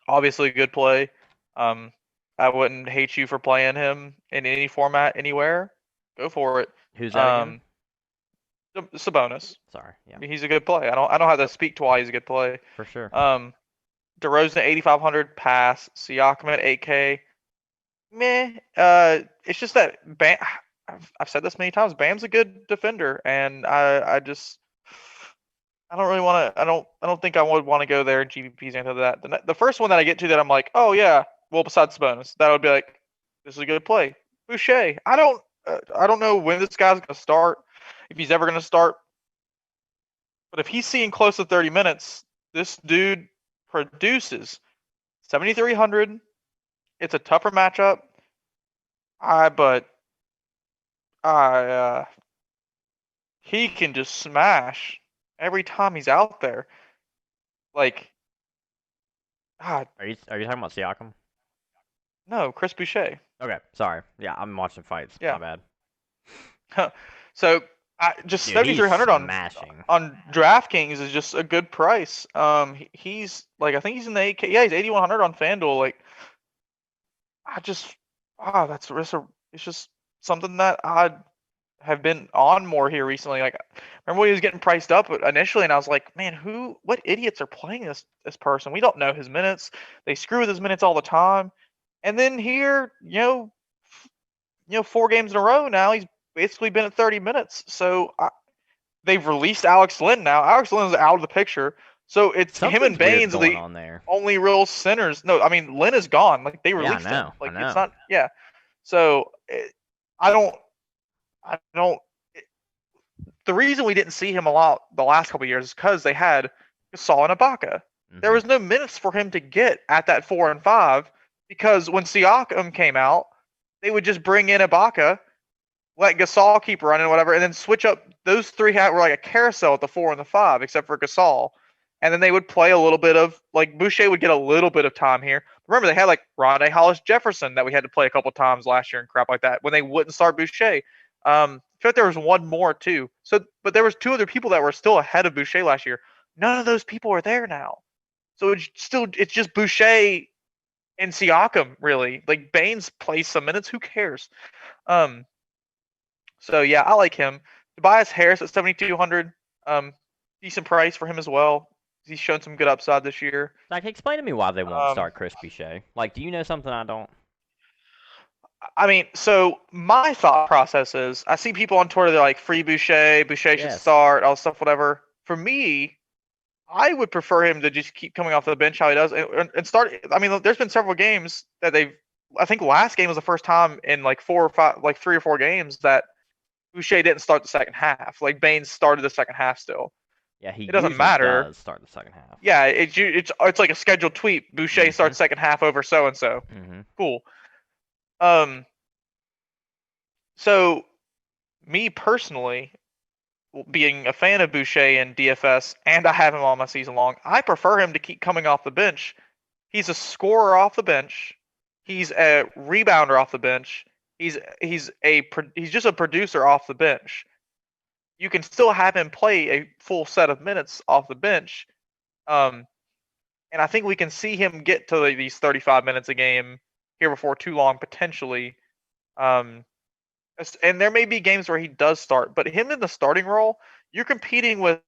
Obviously, a good play. I wouldn't hate you for playing him in any format, anywhere. Go for it. Who's that again? Sabonis. Sorry, yeah. He's a good play. I don't have to speak to why he's a good play. For sure. DeRozan at 8,500 pass. Siakam at 8K. Meh. It's just that Bam. I've said this many times. Bam's a good defender, and I don't really want to. I don't think I would want to go there in GPPs and that. The first one that I get to that I'm like, oh yeah. Well, besides bonus, that would be like, this is a good play. Boucher. I don't know when this guy's gonna start, if he's ever gonna start. But if he's seeing close to 30 minutes, this dude produces. 7,300. It's a tougher matchup. I he can just smash every time he's out there. Like, God, Are you talking about Siakam? no, Chris Boucher. Okay, sorry. Yeah, I'm watching fights. My Yeah. bad. So just Dude, he's 7,300 smashing. on DraftKings is just a good price. He's like I think he's in the 8K. Yeah, he's 8,100 on FanDuel. Like I just it's just something that I have been on more here recently. Like remember when he was getting priced up initially, and I was like, man, what idiots are playing this person? We don't know his minutes. They screw with his minutes all the time. And then here, 4 games in a row now, he's basically been at 30 minutes. So they've released Alex Len now. Alex Len's out of the picture. So it's him and Something's weird Baines are going the on there. only real sinners. No, I mean Len is gone. Like they Yeah, I released him. know. I Like it's know. not. Yeah. So I don't. I don't. The reason we didn't see him a lot the last couple of years is because they had Gasol and Ibaka. There Hmm. was no minutes for him to get at that 4 and 5 because when Siakam came out, they would just bring in Ibaka, let Gasol keep running, whatever, and then switch up. Those three were like a carousel at the 4 and the 5, except for Gasol. And then they would play a little bit of like Boucher would get a little bit of time here. Remember, they had like Rondé Hollis Jefferson that we had to play a couple times last year and crap like that when they wouldn't start Boucher. I feel like there was one more too. So, but there was two other people that were still ahead of Boucher last year. None of those people are there now. So it's just Boucher and Siakam really. Like Baines plays some minutes. Who cares? Um, so yeah, I like him. Tobias Harris at 7,200. Decent price for him as well. He's shown some good upside this year. Like, explain to me why they won't Um, start Chris Boucher. Like, do you know something I don't? I mean, so my thought process is I see people on Twitter, they're like free Boucher, Boucher should Yes. start, all stuff, whatever. For me, I would prefer him to just keep coming off the bench how he does and start. I mean, there's been several games that they've. I think last game was the first time in like 4 or 5, like 3 or 4 games that Boucher didn't start the second half. Like Baines started the second half still. Yeah, he It doesn't usually matter. does start the second half. Yeah, it's like a scheduled tweet. Boucher Hmm. starts second half over so and so. Hmm. Cool. Um. So me personally, being a fan of Boucher in DFS, and I have him on my season long, I prefer him to keep coming off the bench. He's a scorer off the bench. He's a rebounder off the bench. He's just a producer off the bench. You can still have him play a full set of minutes off the bench. Um, and I think we can see him get to these 35 minutes a game here before too long, potentially. Um, and there may be games where he does start, but him in the starting role, you're competing with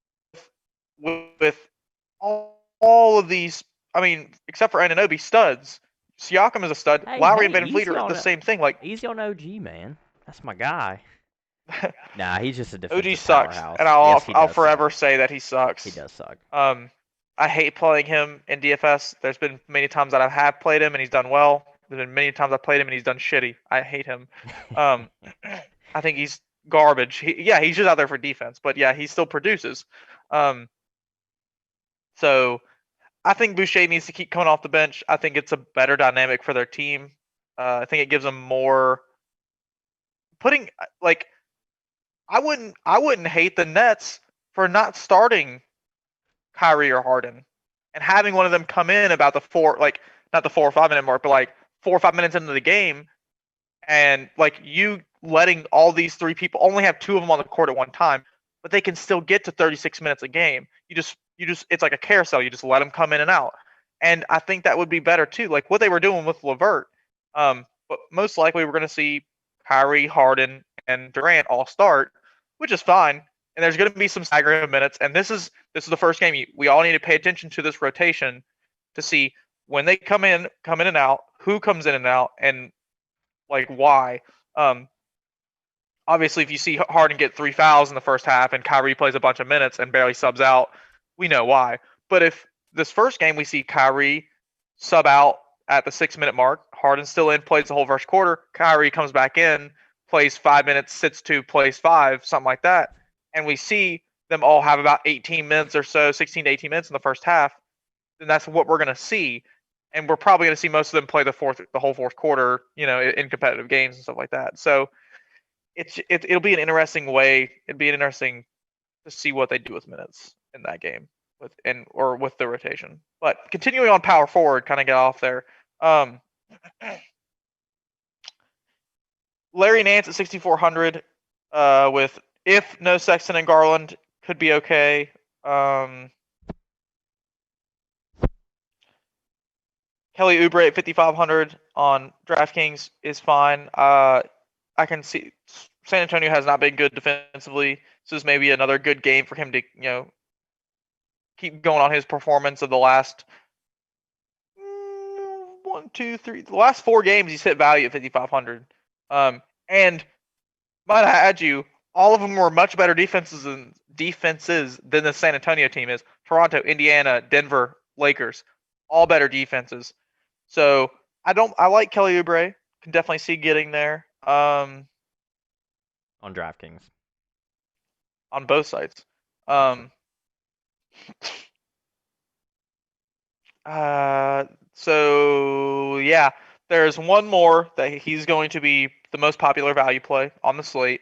all of these. I mean, except for Anunoby, studs. Siakam is a stud. Hey, Lowry hey, and Van Vliet easy are on the same thing. Like easy on OG, man. That's my guy. Nah, he's just a OG defensive sucks, powerhouse. and Yes, he I'll does suck. forever say that he He sucks. does suck. Um, I hate playing him in DFS. There's been many times that I have played him and he's done well. There's been many times I've played him and he's done shitty. I hate him. Um, I think he's garbage. Yeah, he's just out there for defense, but yeah, he still produces. Um, so I think Boucher needs to keep coming off the bench. I think it's a better dynamic for their team. I think it gives them more putting like I wouldn't hate the Nets for not starting Kyrie or Harden and having one of them come in about the four, like not the 4 or 5 minute mark, but like 4 or 5 minutes into the game, and like you letting all these three people only have two of them on the court at one time, but they can still get to 36 minutes a game. You just it's like a carousel. You just let them come in and out, and I think that would be better too. Like what they were doing with Levert. But most likely we're going to see Kyrie, Harden, and Durant all start, which is fine. And there's going to be some staggering of minutes. And this is the first game. We all need to pay attention to this rotation to see when they come in and out, who comes in and out, and like why. Um, Obviously, if you see Harden get 3 fouls in the first half and Kyrie plays a bunch of minutes and barely subs out, we know why. But if this first game we see Kyrie sub out at the 6 minute mark, Harden still in, plays the whole first quarter, Kyrie comes back in, plays 5 minutes, sits two, plays five, something like that, and we see them all have about 18 minutes or so, 16 to 18 minutes in the first half, then that's what we're going to see. And we're probably going to see most of them play the whole fourth quarter, in competitive games and stuff like that. So it'll be an interesting way. It'd be interesting to see what they do with minutes in that game with the rotation. But continuing on power forward, kind of get off there. Larry Nance at 6,400 with if no Sexton and Garland could be okay. Kelly Oubre at 5,500 on DraftKings is fine. I can see San Antonio has not been good defensively. So this may be another good game for him to keep going on his performance of the last the last 4 games he's hit value at 5,500. And might I add you, all of them were much better defenses than the San Antonio team is. Toronto, Indiana, Denver, Lakers, all better defenses. So I like Kelly Oubre. Can definitely see getting there. On DraftKings. On both sides. So yeah, there's one more that he's going to be the most popular value play on the slate.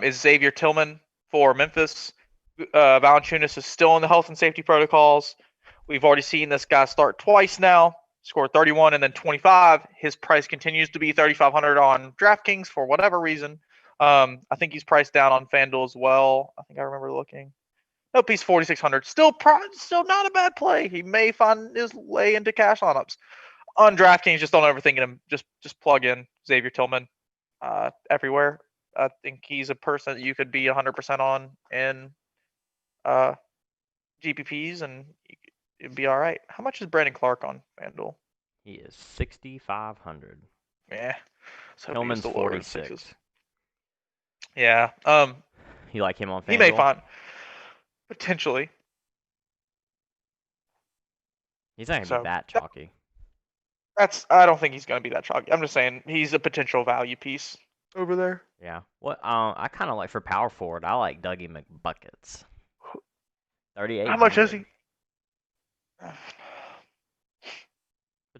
Is Xavier Tillman for Memphis. Valanciunas is still in the health and safety protocols. We've already seen this guy start twice now. Scored 31 and then 25. His price continues to be 3,500 on DraftKings for whatever reason. I think he's priced down on FanDuel as well. I think I remember looking. Nope, he's 4,600. Still not a bad play. He may find his way into cash lineups. On DraftKings, just don't overthink him. Just plug in Xavier Tillman everywhere. I think he's a person that you could be 100% on in GPPs, and it'd be all right. How much is Brandon Clark on FanDuel? He is 6,500. Yeah. So Tillman's 46. Yeah. You like him on FanDuel? He may find potentially. He's not gonna be that chalky. I don't think he's gonna be that chalky. I'm just saying he's a potential value piece over there. Yeah. What? I kind of like for power forward. I like Dougie McBuckets. 38. How much is he? But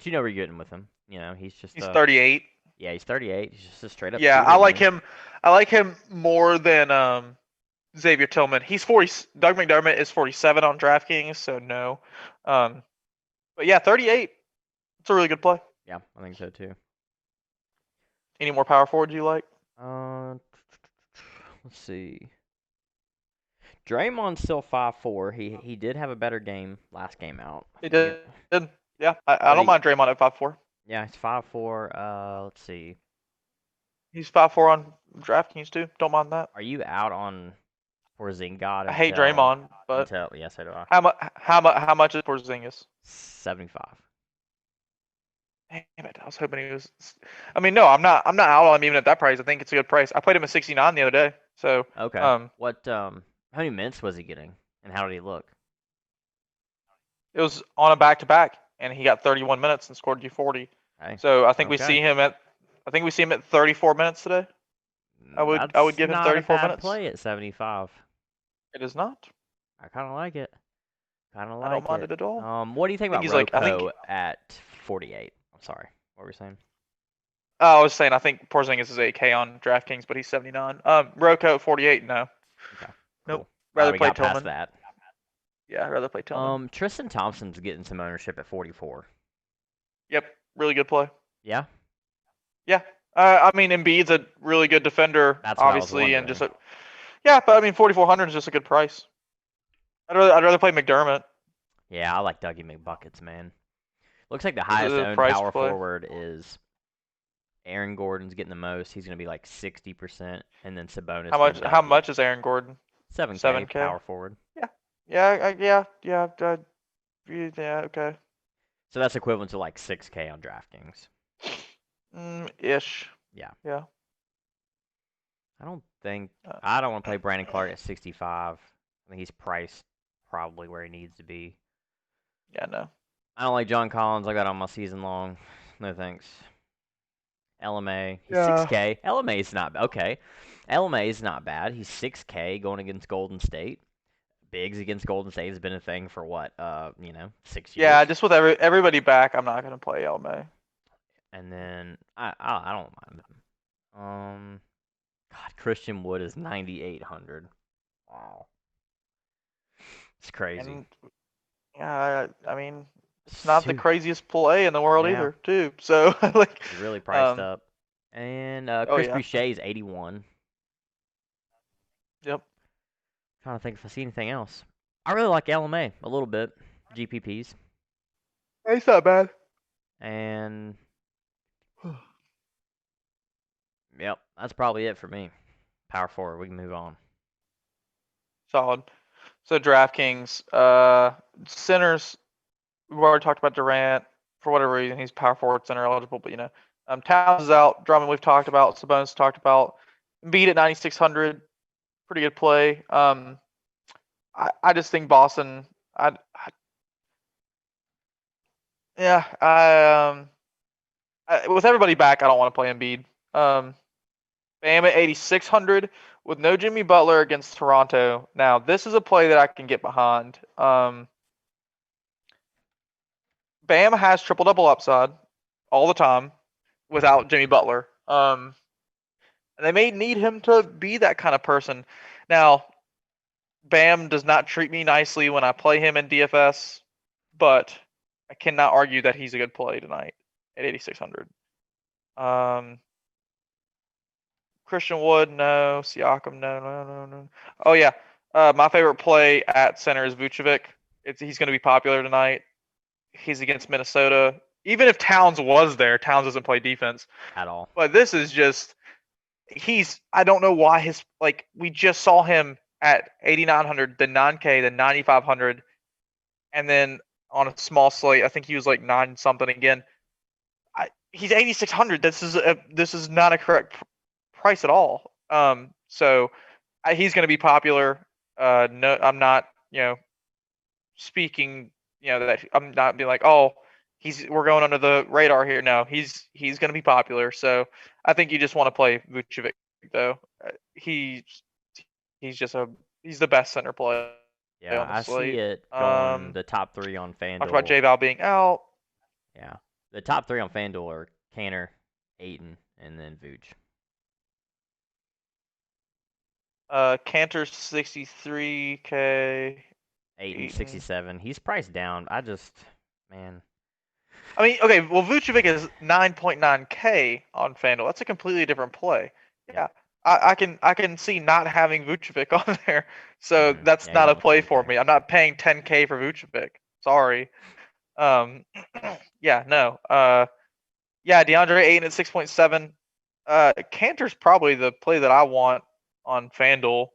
you know where you're getting with him. You know, he's 38. Yeah, he's 38. He's just a straight up. Yeah, I like him. I like him more than Xavier Tillman. He's 40. Doug McDermott is 47 on DraftKings, so no. But yeah, 38. It's a really good play. Yeah, I think so too. Any more power forwards you like? Let's see. Draymond's still 5'4". He did have a better game last game out. He did. Yeah, I don't mind Draymond at 5'4". Yeah, he's 5'4". Let's see. He's 5'4" on DraftKings too. Don't mind that. Are you out on Porzingis? I hate Draymond, but yeah, so do I. How much is Porzingis? 75. Damn it! I was hoping he was. I mean, no, I'm not out on him even at that price. I think it's a good price. I played him at 69 the other day. So okay. How many minutes was he getting, and how did he look? It was on a back-to-back, and he got 31 minutes and scored you 40. Okay. So I think we see him at 34 minutes today. I would give him 34 minutes. Play at 75. It is not. I kind of like it. I don't mind it at all. What do you think about Rocco at 48? I'm sorry. What were you saying? I was saying I think Porzingis is 8K on DraftKings, but he's 79. Rocco at 48, no. Okay. Nope. Cool. Rather play Tillman. Past that. Yeah, I'd rather play Tillman. Tristan Thompson's getting some ownership at 44. Yep, really good play. Yeah. Yeah. I mean, Embiid's a really good defender, obviously, and but I mean, 4,400 is just a good price. I'd rather play McDermott. Yeah, I like Dougie McBuckets, man. Looks like the highest owned power forward is Aaron Gordon's getting the most. He's going to be like 60%, and then Sabonis. How much is Aaron Gordon? 7K power forward. Yeah. Okay. So that's equivalent to like 6K on DraftKings. Ish. Yeah. Yeah. I don't want to play Brandon Clark at 65. I think he's priced probably where he needs to be. Yeah, no. I don't like John Collins. I got on my season long. No thanks. LMA. He's 6K. LMA is not okay. LMA is not bad. He's 6K going against Golden State. Bigs against Golden State has been a thing for what? 6 years. Yeah, just with everybody back, I'm not gonna play LMA. And then I don't mind him. God, Christian Wood is 9,800. Wow, it's crazy. And I mean, it's not the Shoot. craziest play in the world Yeah, either, too. So like, he's really priced um, up. And oh Chris yeah, Boucher is 81. yep. Trying to think if I see anything else. I really like LMA a little bit. GPPs. It's not bad. And yep, that's probably it for me. Power forward. We can move on. Solid. So DraftKings, centers. We've already talked about Durant. For whatever reason, he's power forward center eligible, but Towns is out. Drummond we've talked about. Sabonis talked about. Embiid at 9,600, pretty good play. I just think Boston. Yeah. With everybody back, I don't want to play Embiid. Bam at 8,600 with no Jimmy Butler against Toronto. Now this is a play that I can get behind. Bam has triple double upside all the time without Jimmy Butler. And they may need him to be that kind of person. Now, Bam does not treat me nicely when I play him in DFS, but I cannot argue that he's a good play tonight at 8,600. Christian Wood, no. Siakam, no. Oh yeah, my favorite play at center is Vucevic. He's going to be popular tonight. He's against Minnesota. Even if Towns was there, Towns doesn't play defense. At all. But this is just I don't know why we just saw him at 8,900, the 9K, the 9,500, and then on a small slate, I think he was like 9 something again. He's 8,600. This is not a correct price at all. So he's going to be popular. No, I'm not, speaking, that I'm not being like, oh, we're going under the radar here. No, he's going to be popular. So I think you just want to play Vucevic though. He's he's the best center play Yeah, on the I see slate. it going the top three on Talked about FanDuel. J Val being out. Yeah. The top three on FanDuel are Canner, Aiton, and then Vooch. Cantor 63K. Aiton, Eaton. 67. He's priced down. Man. I mean, okay, well, Vucevic is 9.9K on FanDuel. That's a completely different play. Yep. Yeah, I can see not having Vucevic on there, so that's Yeah, he's not a almost play for 10K. me. I'm not paying 10K for Vucevic. Sorry. Um, yeah, no. Yeah, DeAndre Ayton at 6.7. Cantor's probably the play that I want on FanDuel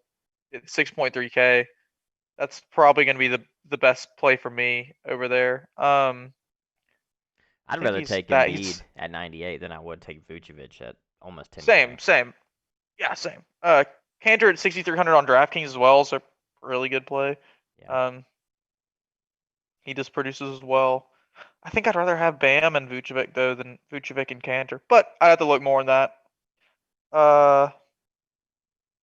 at 6.3K. That's probably going to be the best play for me over there. I I'd think rather he's take that Embiid he's at 98 than I would take Vucevic at almost 10K. same. Yeah, same. Cantor at 6,300 on DraftKings as well, so really good play. Yeah. Um, he just produces well. I think I'd rather have Bam and Vucevic though than Vucevic and Cantor, but I have to look more on that. Uh,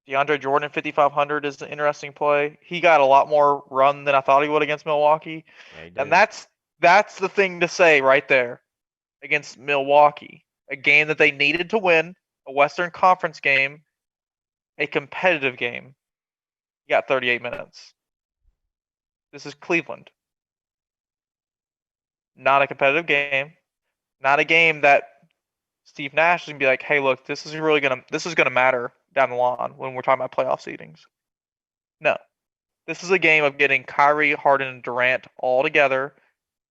DeAndre Jordan 5,500 is an interesting play. He got a lot more run than I thought he would against Milwaukee, Yeah, he and did. that's the thing to say right there against Milwaukee, a game that they needed to win, a Western Conference game, a competitive game. You got 38 minutes. This is Cleveland. Not a competitive game. Not a game that Steve Nash is gonna be like, hey, look, this is gonna matter down the line when we're talking about playoff seedings. No. This is a game of getting Kyrie, Harden, and Durant all together,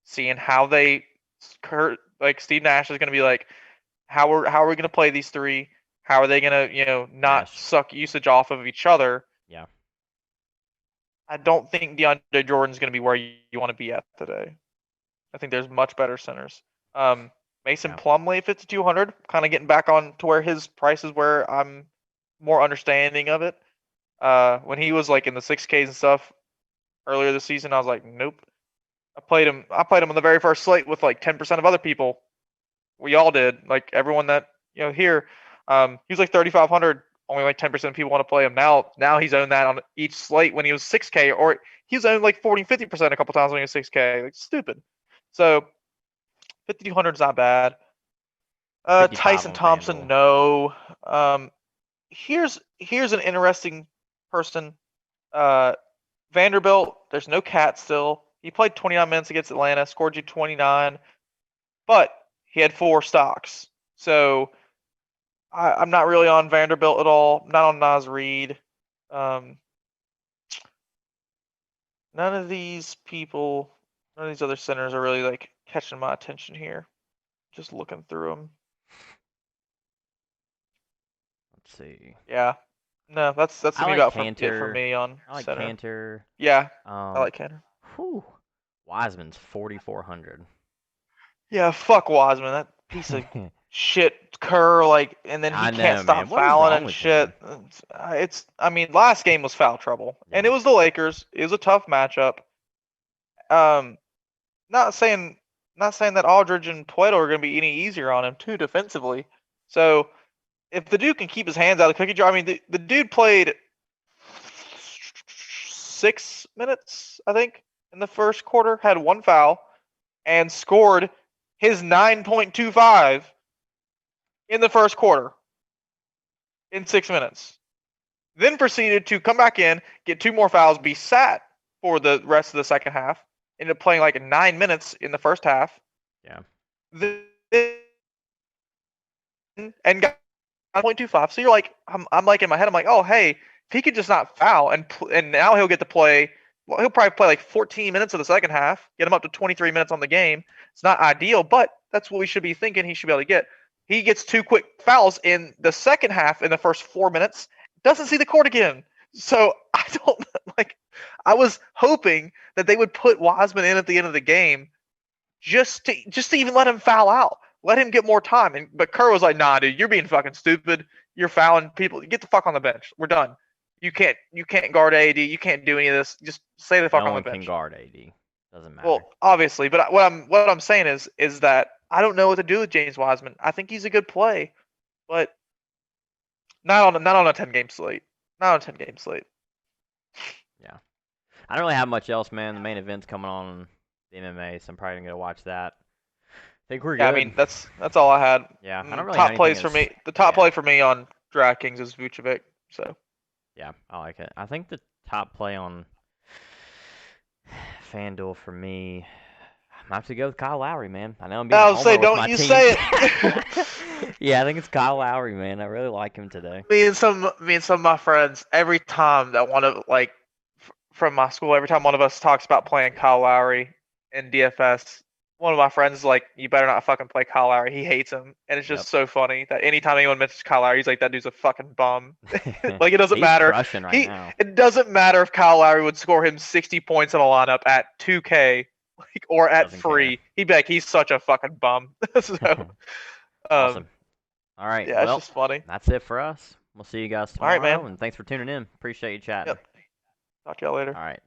seeing how like Steve Nash is gonna be like, how are we gonna play these three? How are they gonna, not Mesh. suck usage off of each other? Yeah. I don't think DeAndre Jordan's gonna be where you want to be at today. I think there's much better centers. Mason Yeah. Plumlee at 5,200, kind of getting back on to where his price is where I'm more understanding of it. When he was like in the 6Ks and stuff earlier this season, I was like, nope. I played him on the very first slate with like 10% of other people. We all did. Like everyone that here, he was like 3,500. Only like 10% of people want to play him. Now he's owned that on each slate when he was 6K, or he's owned like 40, 50% a couple times when he was 6K. Like stupid. So 5,200 is not bad. 55 Tyson on Thompson, FanDuel. no. here's an interesting person. Vanderbilt, there's no cat still. He played 29 minutes against Atlanta, scored you 29, but he had 4 stocks. So I'm not really on Vanderbilt at all. I'm not on Nas Reed. Um, none of these people, none of these other centers are really like catching my attention here. Just looking through them. Let's see. Yeah. No, that's I gonna be like about it for Cantor. me on I like center. Cantor. Yeah, I Um, like Cantor. whew. Wiseman's 4,400. Yeah, fuck Wiseman. That piece of shit Kerr, like, and then he I can't know, man. stop What is fouling wrong and with shit. him? I mean, last game was foul trouble, and Yeah. it was the Lakers. It was a tough matchup. Um, not saying, not saying that Aldridge and Puedo are going to be any easier on him too defensively. So if the dude can keep his hands out of the cookie jar, I mean, the dude played 6 minutes, I think, in the first quarter, had 1 foul, and scored his 9.25 in the first quarter in 6 minutes. Then proceeded to come back in, get 2 more fouls, be sat for the rest of the second half. Ended up playing like 9 minutes in the first half. Yeah. Then, and got 9.25. So you're like, I'm like in my head, I'm like, oh hey, if he could just not foul and now he'll get to play. Well, he'll probably play like 14 minutes of the second half, get him up to 23 minutes on the game. It's not ideal, but that's what we should be thinking he should be able to get. He gets 2 quick fouls in the second half in the first 4 minutes, doesn't see the court again. So I don't like. I was hoping that they would put Wiseman in at the end of the game just to even let him foul out, let him get more time. But Kerr was like, "Nah, dude, you're being fucking stupid. You're fouling people. Get the fuck on the bench. We're done. You can't guard AD. You can't do any of this. Just stay the fuck No on the one can bench." guard AD. Doesn't matter. Well, obviously, but what I'm saying is that I don't know what to do with James Wiseman. I think he's a good play, but not on a 10 game slate. Not on a 10 game slate. Yeah. I don't really have much else, man. The main event's coming on the MMA, so I'm probably gonna go watch that. Think we're Yeah, I good. mean that's all I had. Yeah, I don't really have Top anything plays for else. me. The top Yeah, play for me on Draftkings is Vucevic. So yeah, I like it. I think the top play on FanDuel for me, I'm gonna have to go with Kyle Lowry, man. I know I'm being a I'll say, homer with don't my you team. say it. Yeah, I think it's Kyle Lowry, man. I really like him today. Me and some of my friends, every time that one of like from my school, every time one of us talks about playing Kyle Lowry in DFS, one of my friends is like, "You better not fucking play Kyle Lowry. He hates him," and it's Yep. just so funny that anytime anyone mentions Kyle Lowry, he's like, "That dude's a fucking bum." Like it doesn't He's matter. crushing right He now. it doesn't matter if Kyle Lowry would score him 60 points in a lineup at 2K, like, or at Doesn't care. free. He'd be like, "He's such a fucking bum." So, Awesome. um, All right. yeah, it's Well, just funny. that's it for us. We'll see you guys All right, tomorrow, man. and thanks for tuning in. Appreciate you chatting. Yep. Talk to y'all later. All right.